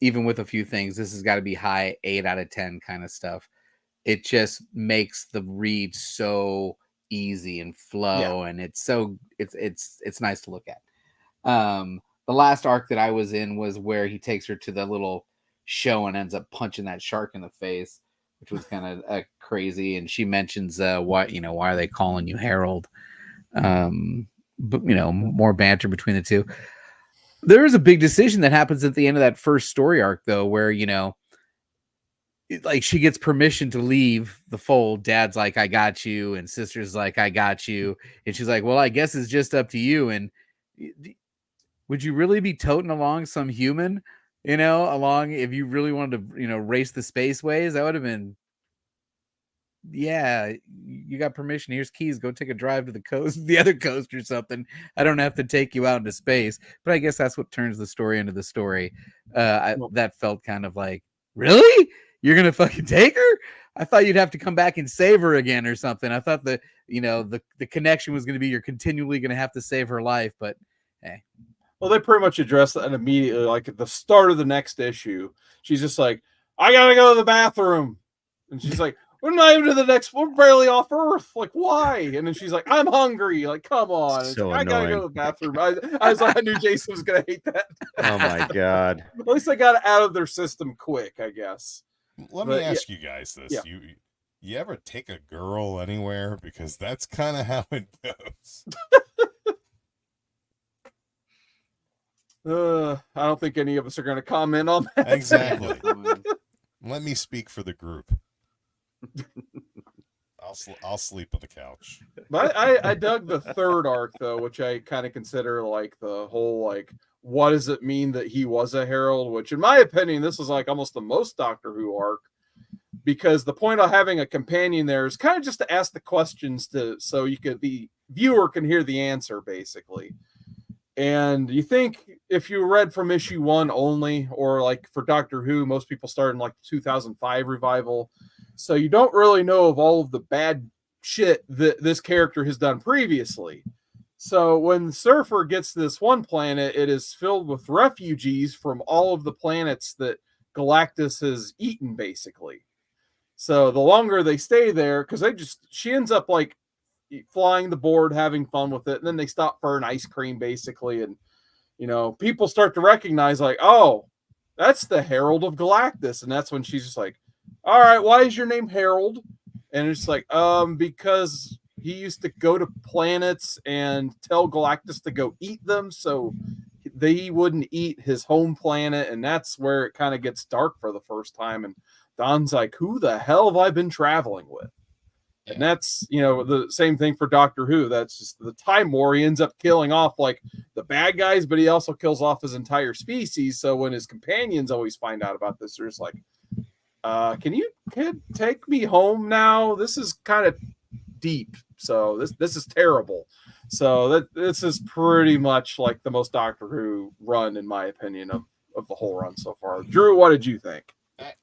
even with a few things, this has got to be high 8 out of 10 kind of stuff. It just makes the read so easy and flow, and it's nice to look at. The last arc that I was in was where he takes her to the little show and ends up punching that shark in the face, which was kind of crazy. And she mentions why are they calling you Harold? But more banter between the two. There is a big decision that happens at the end of that first story arc, though, where like she gets permission to leave the fold. Dad's like, I got you, and sister's like, I got you, and she's like, well, I guess it's just up to you. And would you really be toting along some human, along if you really wanted to, race the spaceways? That would have been, yeah, you got permission. Here's keys. Go take a drive to the coast, the other coast or something. I don't have to take you out into space. But I guess that's what turns the story into the story. That felt kind of like, really? You're going to fucking take her? I thought you'd have to come back and save her again or something. I thought the connection was going to be you're continually going to have to save her life. But hey. Well, they pretty much addressed that immediately. Like at the start of the next issue, she's just like, I got to go to the bathroom. And she's like, we're not even to the next, we're barely off Earth. Like, why? And then she's like, I'm hungry. Like, come on. So like, I gotta go to the bathroom. I was like, I knew Jason was gonna hate that. Oh my God. At least they got it out of their system quick, I guess. Let me ask you guys this. Yeah. You ever take a girl anywhere? Because that's kind of how it goes. I don't think any of us are going to comment on that. Exactly. Let me speak for the group. I'll sleep on the couch. But I dug the third arc though, which I kind of consider like the whole like what does it mean that he was a herald? Which in my opinion, this is like almost the most Doctor Who arc, because the point of having a companion there is kind of just to ask the questions so the viewer can hear the answer basically. And you think if you read from issue 1 only, or like for Doctor Who, most people started in like the 2005 revival. So you don't really know of all of the bad shit that this character has done previously. So when Surfer gets this one planet, it is filled with refugees from all of the planets that Galactus has eaten, basically. So the longer they stay there, because she ends up like flying the board, having fun with it, and then they stop for an ice cream, basically, and people start to recognize like, oh, that's the Herald of Galactus, and that's when she's just like, all right, why is your name Harold? And it's like, because he used to go to planets and tell Galactus to go eat them, so they wouldn't eat his home planet, and that's where it kind of gets dark for the first time. And Don's like, who the hell have I been traveling with? And that's, the same thing for Doctor Who. That's just the Time War. He ends up killing off like the bad guys, but he also kills off his entire species. So when his companions always find out about this, they're just like, can you take me home now? This is kind of deep. So this is terrible. So this is pretty much like the most Doctor Who run, in my opinion, of the whole run so far. Drew, what did you think?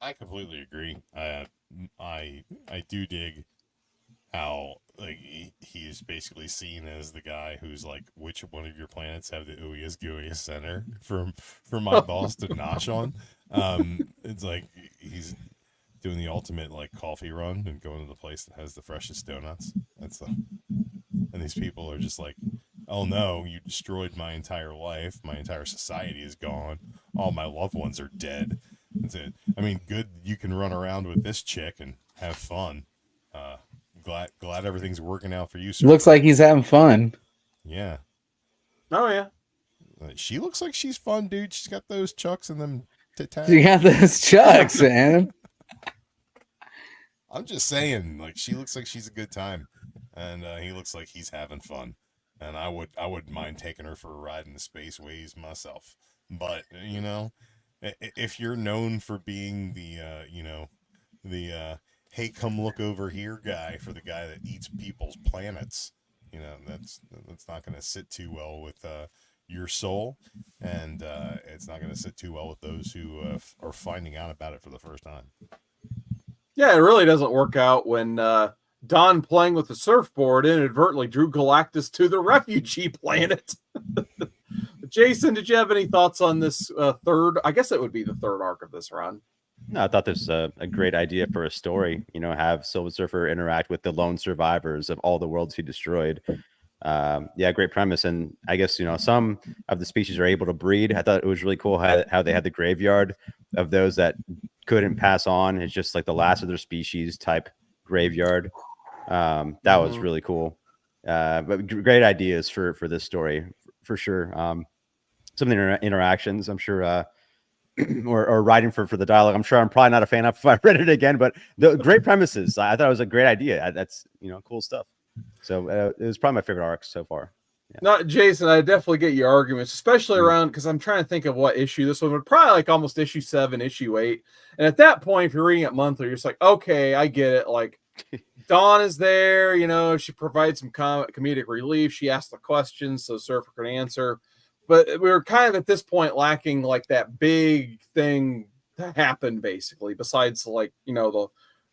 I completely agree. I do dig how like he is basically seen as the guy who's like, which one of your planets have the ooeyest gooeyest center for my boss to notch on. It's like he's doing the ultimate like coffee run and going to the place that has the freshest donuts. And these people are just like, oh no, you destroyed my entire life. My entire society is gone. All my loved ones are dead. That's it. I mean, good. You can run around with this chick and have fun. Glad everything's working out for you, sir. Looks like he's having fun. Yeah. Oh yeah. She looks like she's fun, dude. She's got those chucks and them tit-tats. She got those chucks, man. I'm just saying, like, she looks like she's a good time, and he looks like he's having fun. And I wouldn't mind taking her for a ride in the spaceways myself. But if you're known for being the hey, come look over here guy for the guy that eats people's planets, that's not going to sit too well with your soul, and it's not going to sit too well with those who are finding out about it for the first time. Yeah, it really doesn't work out when Don playing with the surfboard inadvertently drew Galactus to the refugee planet. Jason, did you have any thoughts on this third? I guess it would be the third arc of this run. No, I thought this was a great idea for a story. Have Silver Surfer interact with the lone survivors of all the worlds he destroyed. Yeah, great premise. And I guess, some of the species are able to breed. I thought it was really cool how they had the graveyard of those that couldn't pass on. It's just like the last of their species type graveyard. That was really cool. But great ideas for this story for sure. Some of the interactions, I'm sure, or writing for the dialogue, I'm sure I'm probably not a fan of if I read it again, but the great premises. I thought it was a great idea. That's cool stuff. So it was probably my favorite arc so far. Yeah. Not Jason, I definitely get your arguments, especially around, because I'm trying to think of what issue this one would probably like almost issue 7, issue 8. And at that point, if you're reading it monthly, you're just like, okay, I get it. Like Dawn is there, she provides some comedic relief. She asks the questions so Surfer can answer. But we were kind of at this point lacking like that big thing to happen, basically, besides like, the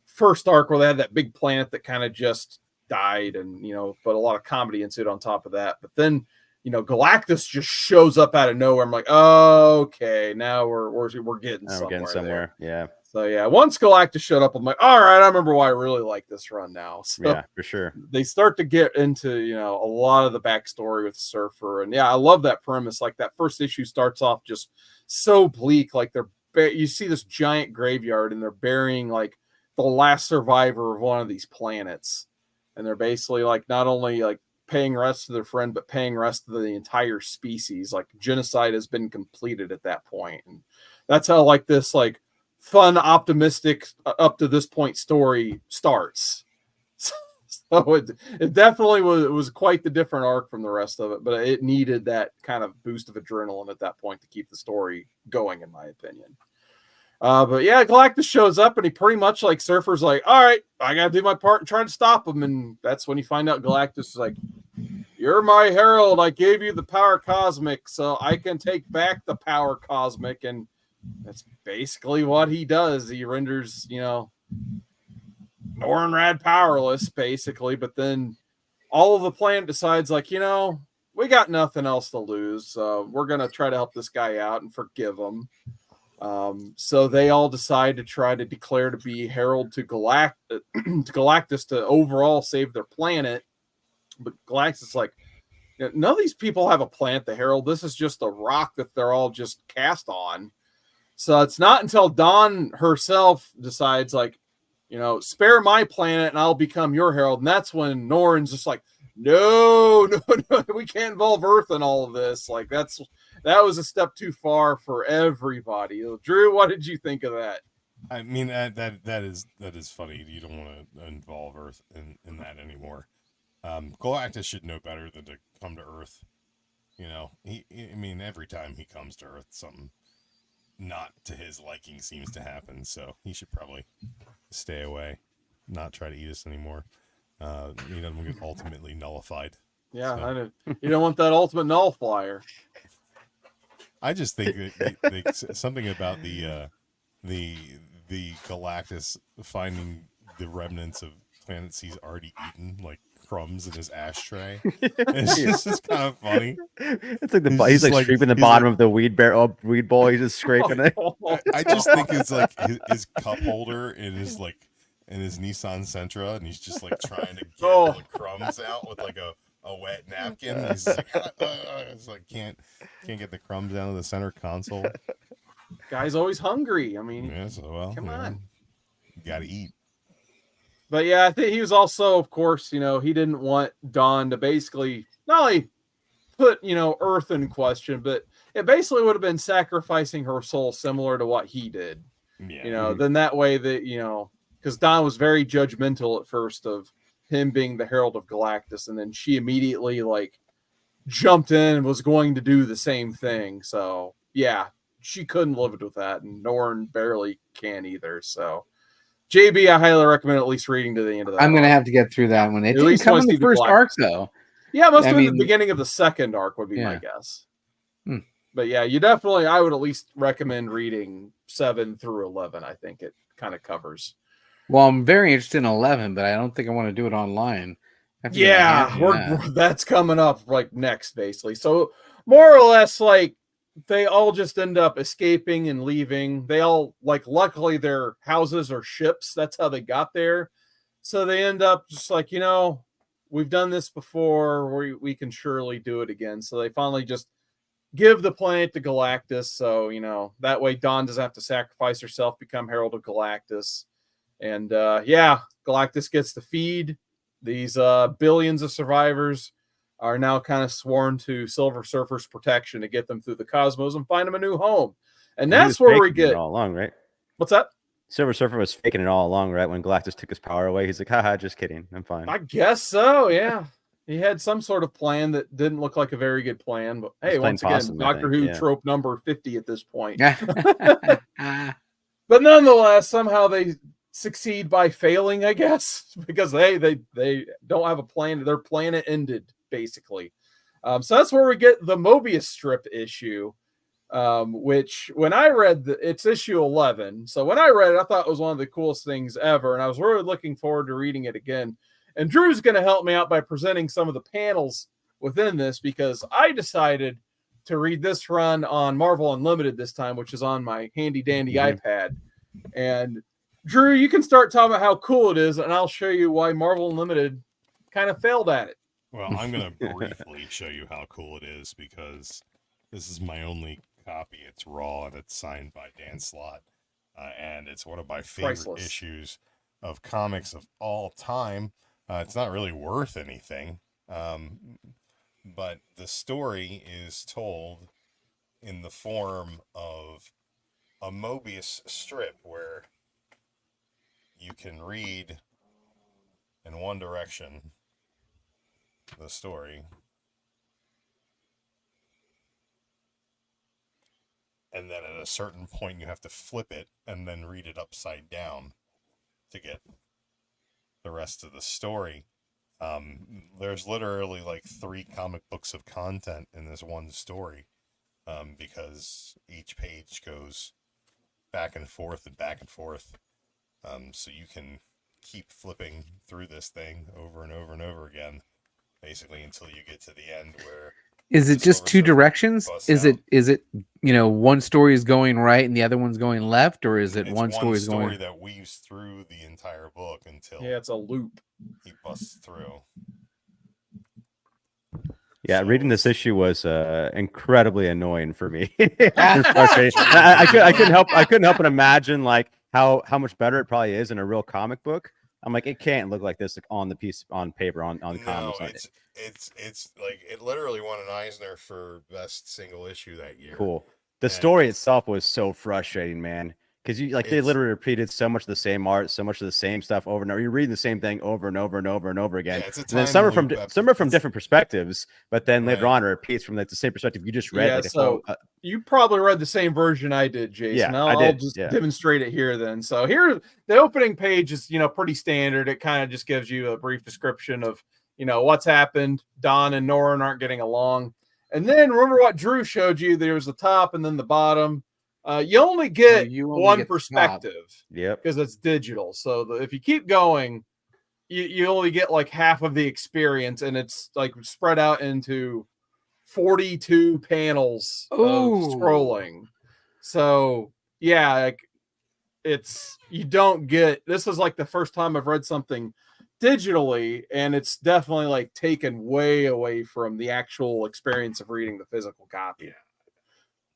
first arc where they had that big planet that kind of just died and, but a lot of comedy ensued on top of that. But then, Galactus just shows up out of nowhere. I'm like, oh, okay, now we're getting somewhere. We're getting somewhere. Yeah. So yeah, once Galactus showed up, I'm like, all right, I remember why I really like this run now. So yeah, for sure. They start to get into, a lot of the backstory with Surfer. And yeah, I love that premise. Like that first issue starts off just so bleak. Like you see this giant graveyard and they're burying like the last survivor of one of these planets. And they're basically like not only like paying rest to their friend, but paying rest to the entire species. Like genocide has been completed at that point. And that's how like this like fun, optimistic up to this point story starts. So it definitely was quite the different arc from the rest of it, but it needed that kind of boost of adrenaline at that point to keep the story going, in my opinion. But yeah, Galactus shows up and he pretty much like Surfer's like, all right, I gotta do my part and try to stop him. And that's when you find out Galactus is like, you're my herald. I gave you the power cosmic, so I can take back the power cosmic. And that's basically what he does. He renders, Nornrad powerless, basically. But then all of the planet decides, like, we got nothing else to lose. So we're going to try to help this guy out and forgive him. So they all decide to try to declare to be herald to Galactus to overall save their planet. But Galactus is like, none of these people have a planet to herald. This is just a rock that they're all just cast on. So it's not until Dawn herself decides, like, spare my planet and I'll become your herald. And that's when Norrin's just like, no, we can't involve Earth in all of this. Like that was a step too far for everybody. Drew, what did you think of that? I mean, that is funny. You don't want to involve Earth in that anymore. Galactus should know better than to come to Earth. Every time he comes to Earth, something not to his liking seems to happen. So he should probably stay away, not try to eat us anymore. He doesn't get ultimately nullified. Yeah, so. You don't want that ultimate nullifier. I just think that something about the Galactus finding the remnants of planets he's already eaten, like crumbs in his ashtray. It's just kind of funny. It's like he's like scraping the bottom of the weed bowl. He's just scraping it. I just think it's like his cup holder in his Nissan Sentra, and he's just like trying to get the crumbs out with like a wet napkin. He's like, it's like can't get the crumbs out of the center console. Guy's always hungry. I mean, come on, you gotta eat. But yeah, I think he was also, of course, he didn't want Dawn to basically not only put, Earth in question, but it basically would have been sacrificing her soul similar to what he did. Yeah. Then that way that, because Dawn was very judgmental at first of him being the herald of Galactus, and then she immediately like jumped in and was going to do the same thing. So yeah, she couldn't live with that, and Norn barely can either. So JB, I highly recommend at least reading to the end of that. I'm going to have to get through that one. It didn't come in the first arc, though. Yeah, it must have been the beginning of the second arc would be my guess. But yeah, I would at least recommend reading 7 through 11. I think it kind of covers. Well, I'm very interested in 11, but I don't think I want to do it online. Yeah, that's coming up like next, basically. So more or less, like, they all just end up escaping and leaving. They all, like, luckily their houses are ships. That's how they got there. So they end up just like, we've done this before. We can surely do it again. So they finally just give the planet to Galactus. So, that way Dawn doesn't have to sacrifice herself, become Herald of Galactus. And Galactus gets to feed. These billions of survivors are now kind of sworn to Silver Surfer's protection to get them through the cosmos and find them a new home. And that's where we get all along, right? What's that? Silver Surfer was faking it all along, right? When Galactus took his power away, he's like, haha, just kidding. I'm fine. I guess so, yeah. He had some sort of plan that didn't look like a very good plan, but hey, once again, Doctor Who trope number 50 at this point. But nonetheless, somehow they succeed by failing, I guess, because they don't have a plan. Their planet ended, basically. So that's where we get the Mobius strip issue, which when I read it's issue 11. So when I read it, I thought it was one of the coolest things ever, and I was really looking forward to reading it again. And Drew's going to help me out by presenting some of the panels within this, because I decided to read this run on Marvel Unlimited this time, which is on my handy dandy iPad. And Drew, you can start talking about how cool it is, and I'll show you why Marvel Unlimited kind of failed at it. Well, I'm going to briefly show you how cool it is, because this is my only copy. It's raw, and it's signed by Dan Slott. And it's one of my favorite issues of comics of all time. It's not really worth anything, but the story is told in the form of a Mobius strip where you can read in one direction the story, and then at a certain point you have to flip it and then read it upside down to get the rest of the story. There's literally like 3 comic books of content in this one story, because each page goes back and forth and back and forth. So you can keep flipping through this thing over and over and over again, basically until you get to the end where. Is it just 2 directions? Is it one story is going right and the other one's going left, or is it one story is going that weaves through the entire book until it's a loop. He busts through. Yeah, so, reading this issue was incredibly annoying for me. I couldn't help but imagine like how much better it probably is in a real comic book. I'm like, it can't look like this on the piece on paper on comics. It's like it literally won an Eisner for best single issue that year. Cool. The story itself was so frustrating, man. Because they literally repeated so much of the same art, so much of the same stuff over and over. You're reading the same thing over and over and over and over again. Yeah, and then some are from different perspectives, but then later on it repeats from the same perspective you just read. Yeah, so you probably read the same version I did, Jason. Yeah, I'll just demonstrate it here then. So here, the opening page is pretty standard. It kind of just gives you a brief description of what's happened. Don and Norrin aren't getting along, and then remember what Drew showed you. There was the top and then the bottom. You only get one perspective, because it's digital. So if you keep going, you only get like half of the experience, and it's like spread out into 42 panels of scrolling. So yeah, like you don't get. This is like the first time I've read something digitally, and it's definitely like taken way away from the actual experience of reading the physical copy. Yeah.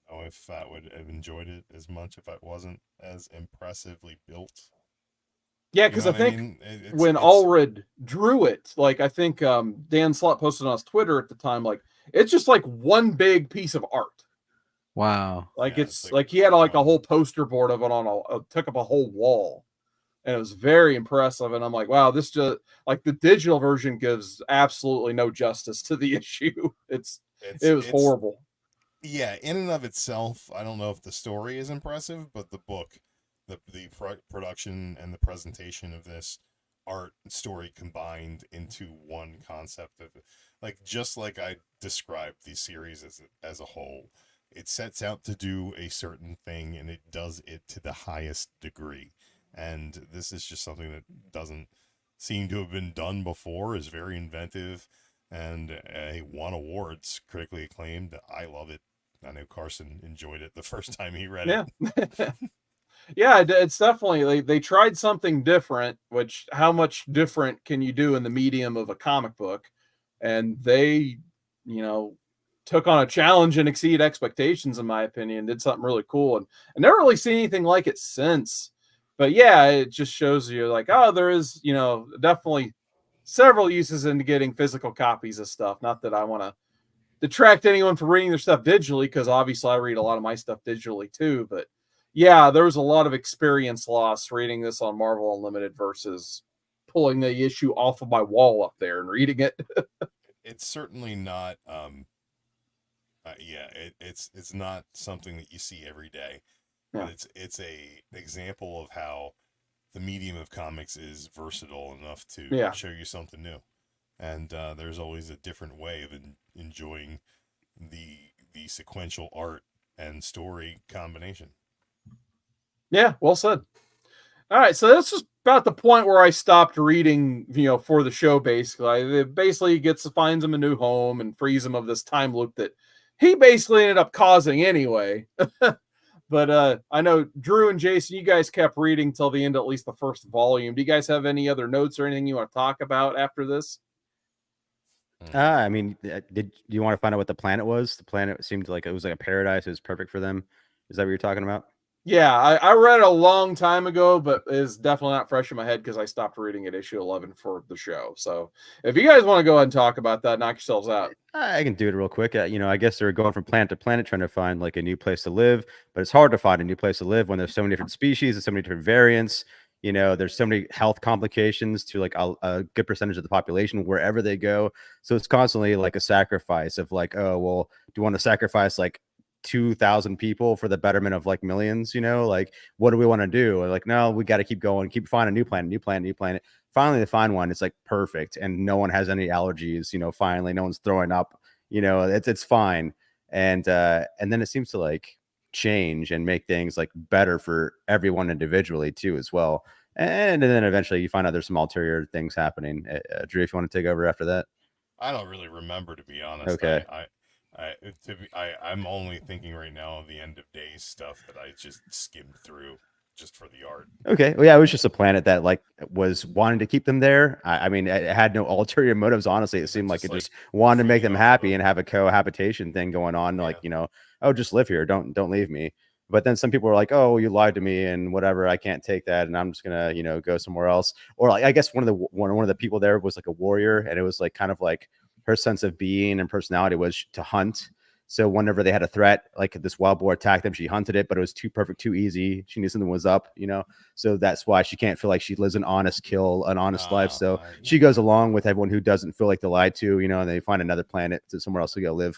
Oh, if I would have enjoyed it as much if it wasn't as impressively built. Yeah, because I think when Allred drew it, like I think Dan Slott posted on his Twitter at the time, like it's just like one big piece of art. Wow. Like it's like he had like a whole poster board of it took up a whole wall. And it was very impressive. And I'm like, wow, this just like the digital version gives absolutely no justice to the issue. It was horrible. Yeah, in and of itself, I don't know if the story is impressive, but the book, the production and the presentation of this art and story combined into one concept of, like, just like I described the series as a whole, it sets out to do a certain thing and it does it to the highest degree. And this is just something that doesn't seem to have been done before, is very inventive. and he won awards, critically acclaimed. I love it. I know Carson enjoyed it the first time he read it. Yeah, it's definitely they tried something different. Which how much different can you do in the medium of a comic book? And they, you know, took on a challenge and exceeded expectations, in my opinion. Did something really cool, and I never really seen anything like it since. But yeah, it just shows you like, oh, there is, you know, definitely several uses into getting physical copies of stuff. Not that I want to detract anyone from reading their stuff digitally, because obviously I read a lot of my stuff digitally too. But yeah, there was a lot of experience lost reading this on Marvel Unlimited versus pulling the issue off of my wall up there and reading it. It's certainly not. It's not something that you see every day, but it's a example of how the medium of comics is versatile enough to show you something new, and there's always a different way of enjoying the sequential art and story combination. Yeah, well said. All right, so that's just about the point where I stopped reading, you know, for the show. Basically, it basically finds him a new home and frees him of this time loop that he basically ended up causing anyway. But I know Drew and Jason, you guys kept reading till the end, at least the first volume. Do you guys have any other notes or anything you want to talk about after this? I mean, do you want to find out what the planet was? The planet seemed like it was like a paradise. It was perfect for them. Is that what you're talking about? Yeah, I read it a long time ago, but it's definitely not fresh in my head because I stopped reading at issue 11 for the show. So if you guys want to go ahead and talk about that, knock yourselves out. I can do it real quick. You know, I guess they're going from planet to planet trying to find like a new place to live, but it's hard to find a new place to live when there's so many different species and so many different variants. You know, there's so many health complications to like a good percentage of the population wherever they go. So it's constantly like a sacrifice of like, oh, well, do you want to sacrifice like 2,000 people for the betterment of like millions? You know, like what do we want to do? Like, no, we got to keep going, keep finding a new planet. Finally, they find one. It's like perfect, and no one has any allergies. You know, finally, no one's throwing up. You know, it's fine. And then it seems to like change and make things like better for everyone individually too as well. And then eventually you find out there's some ulterior things happening. Drew, if you want to take over after that. I don't really remember, to be honest. Okay. I'm only thinking right now of the end of days stuff that I just skimmed through just for the art. Okay. Well, yeah, it was just a planet that like was wanting to keep them there. I mean, it had no ulterior motives. Honestly, it seemed like it just wanted to make them happy and have a cohabitation thing going on. Like, you know, oh, just live here. Don't leave me. But then some people were like, oh, you lied to me and whatever. I can't take that. And I'm just going to, you know, go somewhere else. Or like, I guess one of the people there was like a warrior. And it was like kind of like her sense of being and personality was to hunt. So whenever they had a threat, like this wild boar attacked them, she hunted it, but it was too perfect, too easy. She knew something was up, you know? So that's why she can't feel like she lives an honest life. So she goes along with everyone who doesn't feel like they lied to, you know, and they find another planet to somewhere else to go live.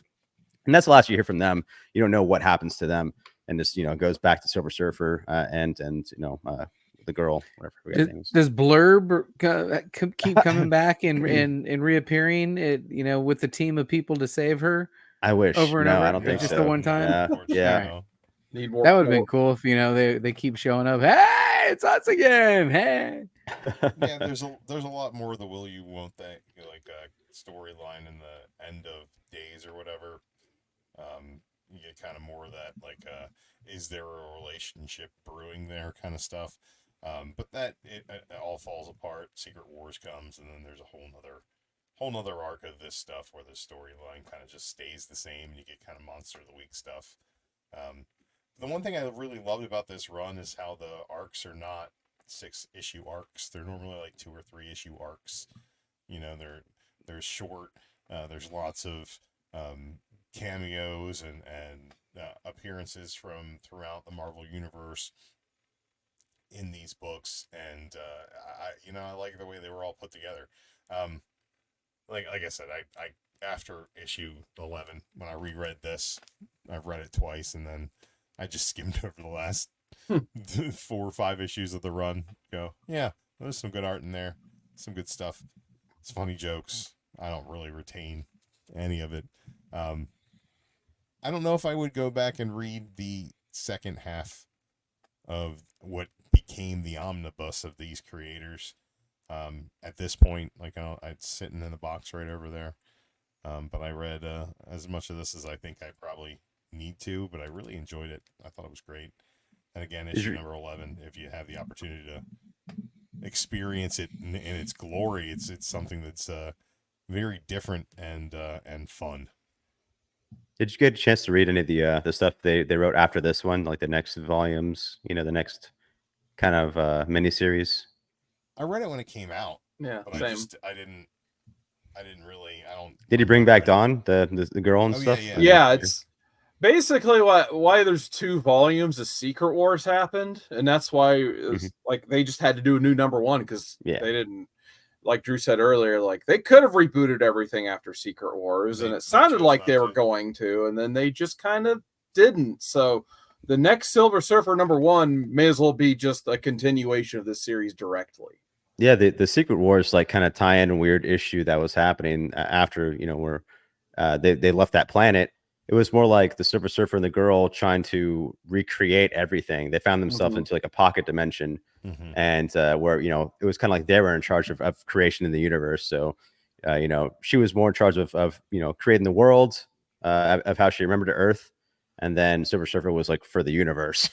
And that's the last you hear from them. You don't know what happens to them. And just, you know, goes back to Silver Surfer and you know, the girl, whatever. Does Blurb keep coming back and reappearing, you know, with the team of people to save her? I wish. Over and over. I don't think just so. the one time. Yeah. Need more. That would have been cool if, you know, they keep showing up. Hey, it's us again. Hey. Yeah, there's a lot more of the will you won't they, like storyline in the end of days or whatever. You get kind of more of that, like, is there a relationship brewing there kind of stuff. But that it all falls apart. Secret Wars comes, and then there's a whole nother arc of this stuff where the storyline kind of just stays the same, and you get kind of Monster of the Week stuff. The one thing I really loved about this run is how the arcs are not 6-issue arcs. They're normally like 2 or 3 issue arcs. You know, they're short. There's lots of cameos and appearances from throughout the Marvel universe in these books, and I like the way they were all put together. Like I said, I after issue 11, when I reread this, I've read it twice, and then I just skimmed over the last 4 or 5 issues of the run. Go, yeah, there's some good art in there, some good stuff. It's funny jokes. I don't really retain any of it. I don't know if I would go back and read the second half of what became the omnibus of these creators. At this point, like, it's sitting in the box right over there. But I read as much of this as I think I probably need to, but I really enjoyed it. I thought it was great. And again, issue number 11, if you have the opportunity to experience it in its glory, it's something that's very different and fun. Did you get a chance to read any of the stuff they wrote after this one, like the next volumes? You know, the next kind of miniseries. I read it when it came out. Yeah, but same. I didn't really. I don't. Did he bring back Dawn, the girl and stuff? Yeah, it's basically why there's 2 volumes of Secret Wars happened, and that's why it was like they just had to do a new number 1 because they didn't, like Drew said earlier, like they could have rebooted everything after Secret Wars, and it sounded like they were going to, and then they just kind of didn't. So the next Silver Surfer number 1 may as well be just a continuation of this series directly. Yeah, the Secret Wars like kind of tie in a weird issue that was happening after, you know, where they left that planet. It was more like the Silver Surfer and the girl trying to recreate everything. They found themselves into like a pocket dimension, and where, you know, it was kind of like they were in charge of creation in the universe. So, you know, she was more in charge of you know, creating the world, of how she remembered Earth, and then Silver Surfer was like for the universe.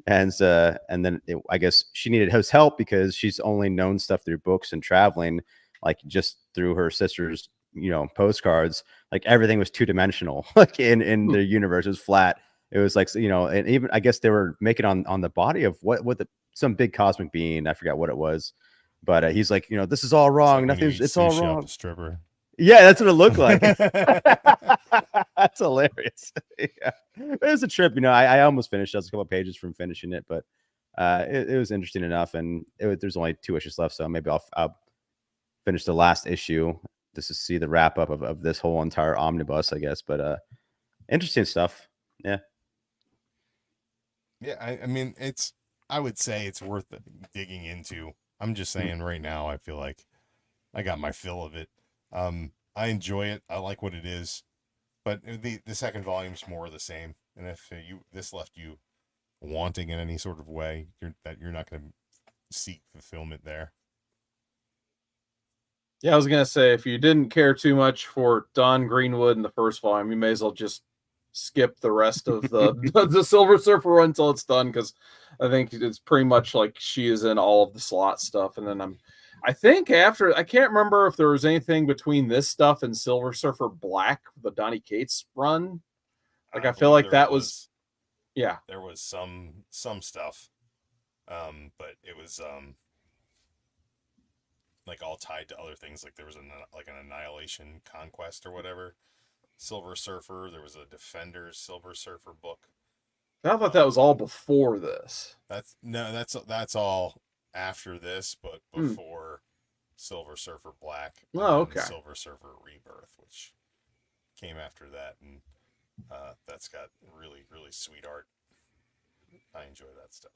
And then I guess she needed his help because she's only known stuff through books and traveling, like just through her sister's, you know, postcards. Like everything was 2-dimensional, like in the universe. It was flat. It was like, you know, and even I guess they were making on the body of some big cosmic being. I forgot what it was, but he's like, you know, this is all wrong. It's all wrong. Stripper. Yeah, that's what it looked like. That's hilarious. Yeah, it was a trip. You know, I almost finished. I was a couple of pages from finishing it, but it was interesting enough. And there's only 2 issues left, so maybe I'll finish the last issue just to see the wrap up of this whole entire omnibus, I guess. But interesting stuff. Yeah. Yeah, I mean, I would say it's worth digging into. I'm just saying right now, I feel like I got my fill of it. I enjoy it. I like what it is, but the second volume's more of the same. And if this left you wanting in any sort of way, you're not going to seek fulfillment there. Yeah, I was gonna say, if you didn't care too much for Don Greenwood in the first volume, you may as well just skip the rest of the Silver Surfer run until it's done, because I think it's pretty much like she is in all of the Slott stuff. And then I think after, I can't remember if there was anything between this stuff and Silver Surfer Black, the Donny Cates run. Like I feel like that was yeah, there was some stuff, but it was like all tied to other things. Like there was an Annihilation Conquest or whatever Silver Surfer. There was a Defenders Silver Surfer book. I thought that was all before this. That's all after this, but before Silver Surfer Black. Oh, okay. Silver Surfer Rebirth, which came after that, and that's got really, really sweet art. I enjoy that stuff.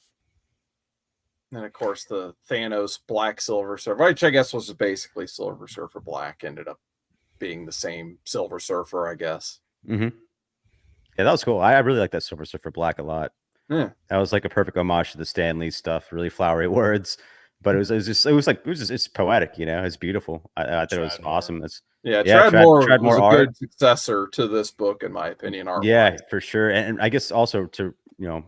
And of course, the Thanos Black Silver Surfer, which I guess was basically Silver Surfer Black, ended up being the same Silver Surfer, I guess. Yeah, that was cool. I really like that Silver Surfer Black a lot. Yeah, that was like a perfect homage to the Stan Lee stuff. Really flowery words, but it's poetic. You know, it's beautiful. I thought it was awesome. Tradd was a good successor to this book, in my opinion. Yeah, for sure. And I guess also to, you know,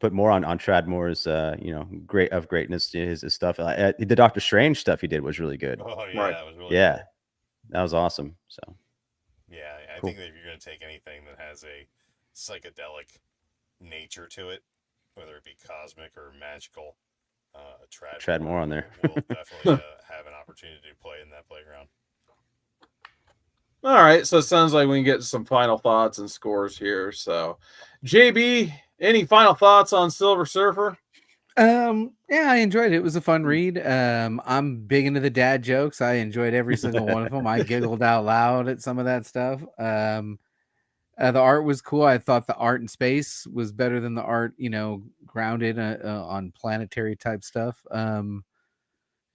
put more on Tradd Moore's you know, greatness, his stuff. The Doctor Strange stuff he did was really good. Oh yeah, that was really good. That was awesome. So yeah, I think that if you're going to take anything that has a psychedelic nature to it, whether it be cosmic or magical, Tradd Moore on there will definitely have an opportunity to play in that playground. All right, so it sounds like we can get some final thoughts and scores here. So, JB, any final thoughts on Silver Surfer? Yeah, I enjoyed it. It was a fun read. I'm big into the dad jokes. I enjoyed every single one of them. I giggled out loud at some of that stuff. The art was cool. I thought the art in space was better than the art, you know, grounded on planetary type stuff.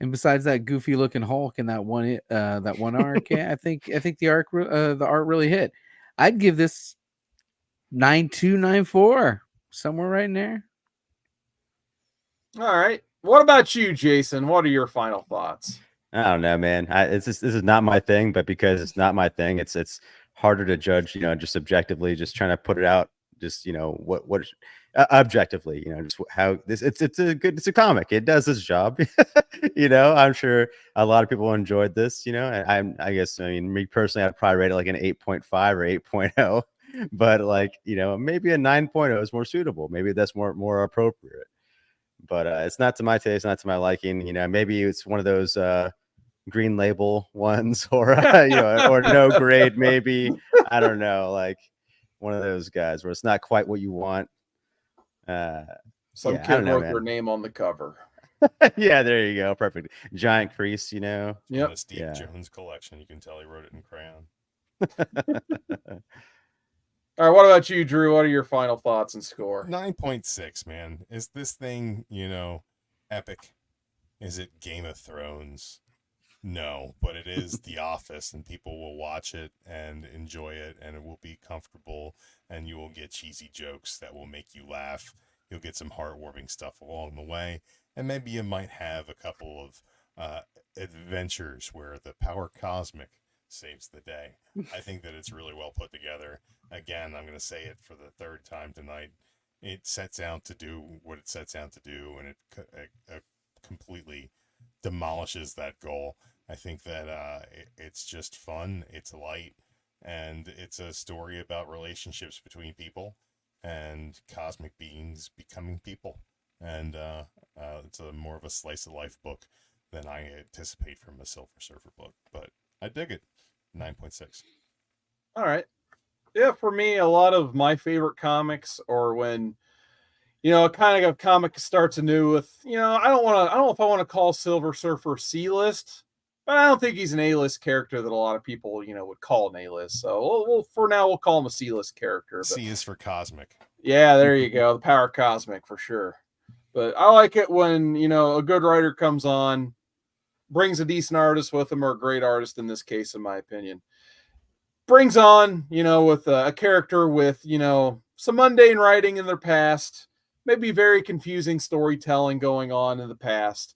And besides that goofy looking Hulk and that one arc, I think the art really hit. I'd give this 9.2, 9.4, somewhere right in there. All right. What about you, Jason? What are your final thoughts? I don't know, man. This is not my thing, but because it's not my thing, it's harder to judge, just objectively, just trying to put it out, just what objectively, just how this it's a comic. It does its job. I'm sure a lot of people enjoyed this. And I guess me personally, I'd probably rate it like an 8.5 or 8.0, but like maybe a 9.0 is more suitable. Maybe that's more appropriate. But it's not to my taste, not to my liking. Maybe it's one of those green label ones, or or no grade, maybe. I don't know, like one of those guys where it's not quite what you want. Some I kid don't know, wrote man. their name on the cover. Yeah, there you go, perfect. Giant crease, Yep. The Steve Jones collection. You can tell he wrote it in crayon. All right, what about you, Drew? What are your final thoughts and score? 9.6, man. Is this thing, epic? Is it Game of Thrones? No, but it is The Office, and people will watch it and enjoy it, and it will be comfortable, and you will get cheesy jokes that will make you laugh. You'll get some heartwarming stuff along the way, and maybe you might have a couple of adventures where the power cosmic saves the day. I think that it's really well put together. Again, I'm going to say it for the third time tonight. It sets out to do what it sets out to do, and it completely demolishes that goal. I think that it's just fun, it's light, and it's a story about relationships between people and cosmic beings becoming people. And it's more of a slice of life book than I anticipate from a Silver Surfer book. But I dig it. 9.6. All right. Yeah, for me, a lot of my favorite comics are when a kind of comic starts anew with, I don't know if I want to call Silver Surfer C-list, but I don't think he's an A-list character that a lot of people, would call an A-list. So for now, we'll call him a C-list character. But, C is for cosmic. Yeah, there you go. The power cosmic for sure. But I like it when, a good writer comes on, brings a decent artist with him, or a great artist in this case, in my opinion. Brings on, with a character with, some mundane writing in their past, maybe very confusing storytelling going on in the past,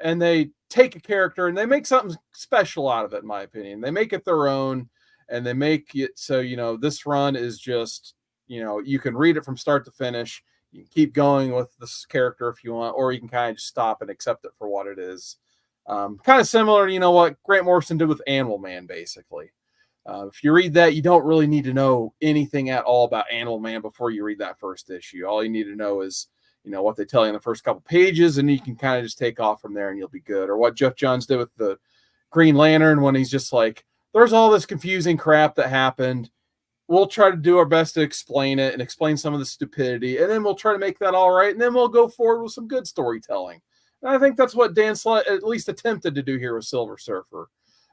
and they take a character and they make something special out of it, in my opinion. They make it their own, and they make it so, this run is just, you can read it from start to finish. You can keep going with this character if you want, or you can kind of just stop and accept it for what it is. Kind of similar to, what Grant Morrison did with Animal Man, basically. If you read that, you don't really need to know anything at all about Animal Man before you read that first issue. All you need to know is, what they tell you in the first couple pages, and you can kind of just take off from there and you'll be good. Or what Jeff Johns did with the Green Lantern, when he's just like, there's all this confusing crap that happened. We'll try to do our best to explain it and explain some of the stupidity, and then we'll try to make that all right, and then we'll go forward with some good storytelling. And I think that's what Dan Slott at least attempted to do here with Silver Surfer.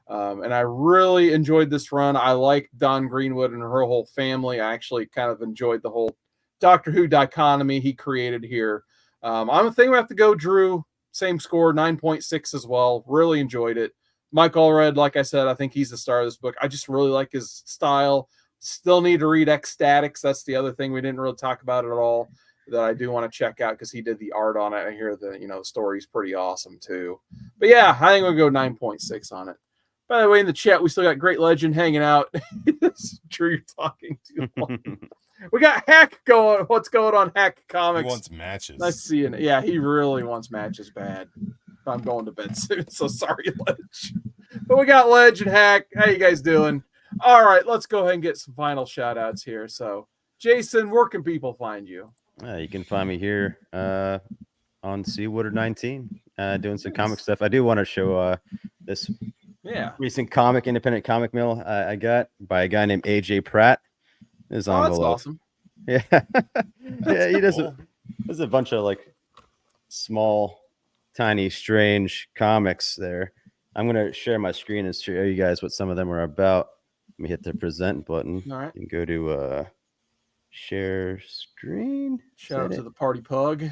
And I really enjoyed this run. I like Don Greenwood and her whole family. I actually kind of enjoyed the whole Doctor Who dichotomy he created here. I'm thinking we have to go Drew. Same score, 9.6 as well. Really enjoyed it. Mike Allred, like I said, I think he's the star of this book. I just really like his style. Still need to read Ecstatics. That's the other thing we didn't really talk about it at all that I do want to check out because he did the art on it. I hear the story's pretty awesome too. But yeah, I think we'll go 9.6 on it. By the way, in the chat, we still got Great Legend hanging out. Drew, you're talking too long. We got Hack going. What's going on, Hack Comics? He wants matches. Nice seeing it. Yeah, he really wants matches bad. I'm going to bed soon, so sorry, Ledge. But we got Ledge and Hack. How you guys doing? All right, let's go ahead and get some final shout-outs here. So, Jason, where can people find you? You can find me here on Seawater 19 doing some comic stuff. I do want to show this recent independent comic mill I got by a guy named AJ Pratt. His envelope. That's awesome. Yeah. Yeah, he does there's a bunch of like small, tiny, strange comics there. I'm gonna share my screen and show you guys what some of them are about. Let me hit the present button. All right. You can go to share screen. Shout out to the Party Pug. Right.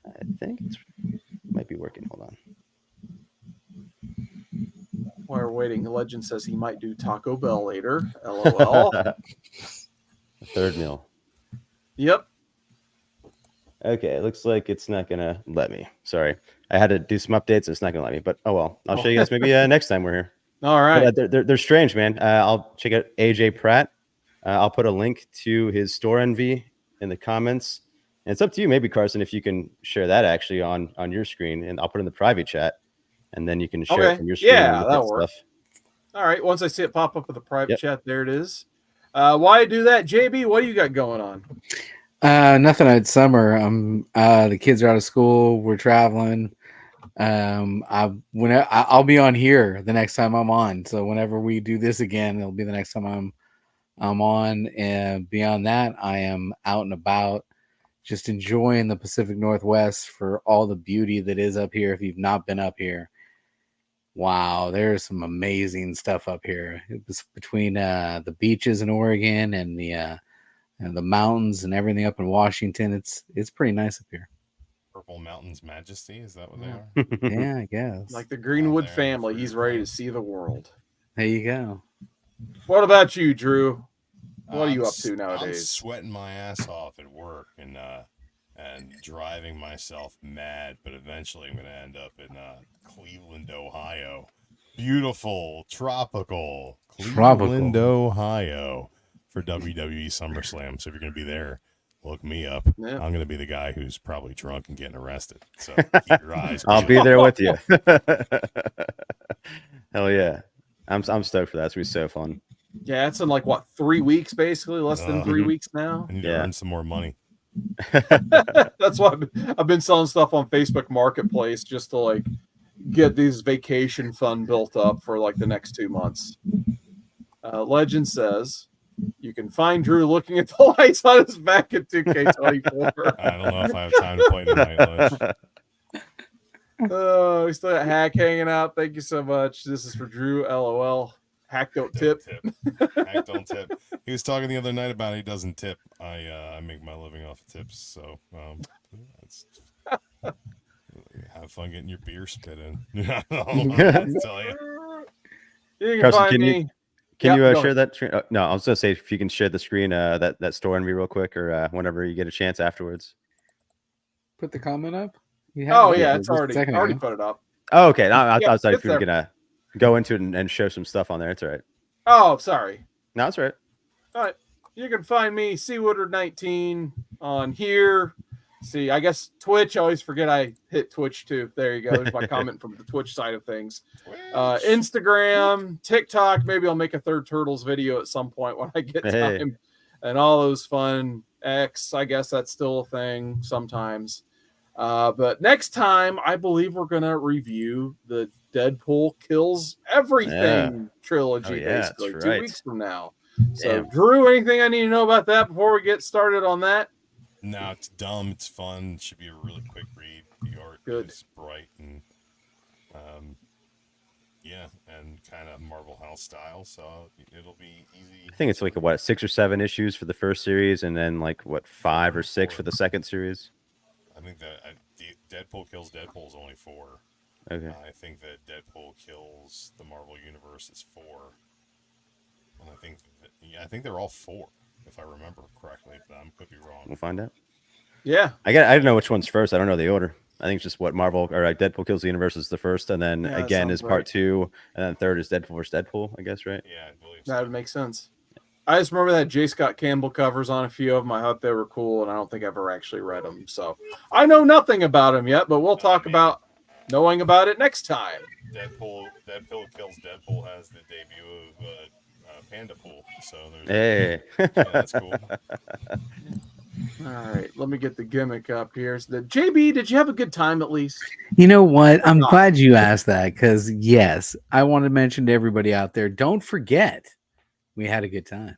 I think it might be working. Hold on. While we're waiting, the Legend says he might do Taco Bell later. LOL. Third meal. Yep. Okay, it looks like it's not gonna let me. Sorry, I had to do some updates. It's not gonna let me, but oh well. I'll show you guys maybe next time we're here. All right. But, they're strange, man. I'll check out AJ Pratt. I'll put a link to his store envy in the comments. And it's up to you, maybe Carson, if you can share that actually on your screen, and I'll put it in the private chat, and then you can share it from your screen. Yeah, that'll work. All right. Once I see it pop up in the private chat, there it is. Why do that, JB? What do you got going on? Nothing. It's summer. The kids are out of school. We're traveling. I'll be on here the next time I'm on. So whenever we do this again, it'll be the next time I'm on. And beyond that, I am out and about, just enjoying the Pacific Northwest for all the beauty that is up here. If you've not been up here, wow, there's some amazing stuff up here. It was between the beaches in Oregon and the mountains and everything up in Washington. It's pretty nice up here. Purple Mountains Majesty, is that what they are? Yeah, I guess. Like the Greenwood family, he's ready to see the world. There you go. What about you, Drew? What are you up to nowadays? I'm sweating my ass off at work and driving myself mad, but eventually I'm going to end up in Cleveland, Ohio. Beautiful, tropical Cleveland, Ohio for WWE SummerSlam. So if you're going to be there, look me up. Yeah. I'm going to be the guy who's probably drunk and getting arrested. So keep your eyes peeled. I'll be there with you. Hell yeah. I'm stoked for that. It's going to be so fun. Yeah, it's in like, what, 3 weeks, basically? Less than 3 weeks now? I need to earn some more money. That's why I've been selling stuff on Facebook Marketplace just to, like, get these vacation fund built up for, like, the next 2 months. Legend says, you can find Drew looking at the lights on his back at 2K24. I don't know if I have time to play tonight, Ledge. Oh, we still got Hack hanging out. Thank you so much. This is for Drew, LOL. Hack don't tip. Hack don't tip. He was talking the other night about he doesn't tip. I make my living off of tips, so have fun getting your beer spit in. I tell you. You can find me. Can you share that screen? No, I was gonna say if you can share the screen, that store envy real quick, or whenever you get a chance afterwards. Put the comment up. It's already put it up. Oh, okay. No, I thought if you were gonna go into it and show some stuff on there. It's all right. Oh, sorry. No, it's all right. All right. You can find me, Seawoodard19, on here. See, I guess Twitch. I always forget I hit Twitch too. There you go. There's my comment from the Twitch side of things. Instagram, TikTok. Maybe I'll make a Third Turtles video at some point when I get time. And all those fun. X, I guess that's still a thing sometimes. But next time, I believe we're going to review the Deadpool Kills Everything trilogy, basically, 2 weeks from now. So, Drew, anything I need to know about that before we get started on that? No, it's dumb. It's fun. It should be a really quick read. The art is bright and, and kind of Marvel House style. So it'll be easy. I think it's like 6 or 7 issues for the first series, and then 5 or 6 for the second series. I think that Deadpool Kills Deadpool is only 4. Okay. I think that Deadpool Kills the Marvel Universe is 4. And I think they're all 4, if I remember correctly, but I could be wrong. We'll find out. Yeah. I don't know which one's first. I don't know the order. I think it's just what Marvel or Deadpool Kills the Universe is the first, and then again is part 2, and then third is Deadpool vs. Deadpool, I guess, right? Yeah, I believe so. That would make sense. I just remember that J. Scott Campbell covers on a few of them. I thought they were cool, and I don't think I've ever actually read them. So I know nothing about them yet, but we'll talk about knowing about it next time. Deadpool Kills Deadpool has the debut of Panda Pool. So that's cool. All right, let me get the gimmick up here. So JB, did you have a good time at least? You know what? I'm glad you asked that because, yes, I want to mention to everybody out there, don't forget we had a good time.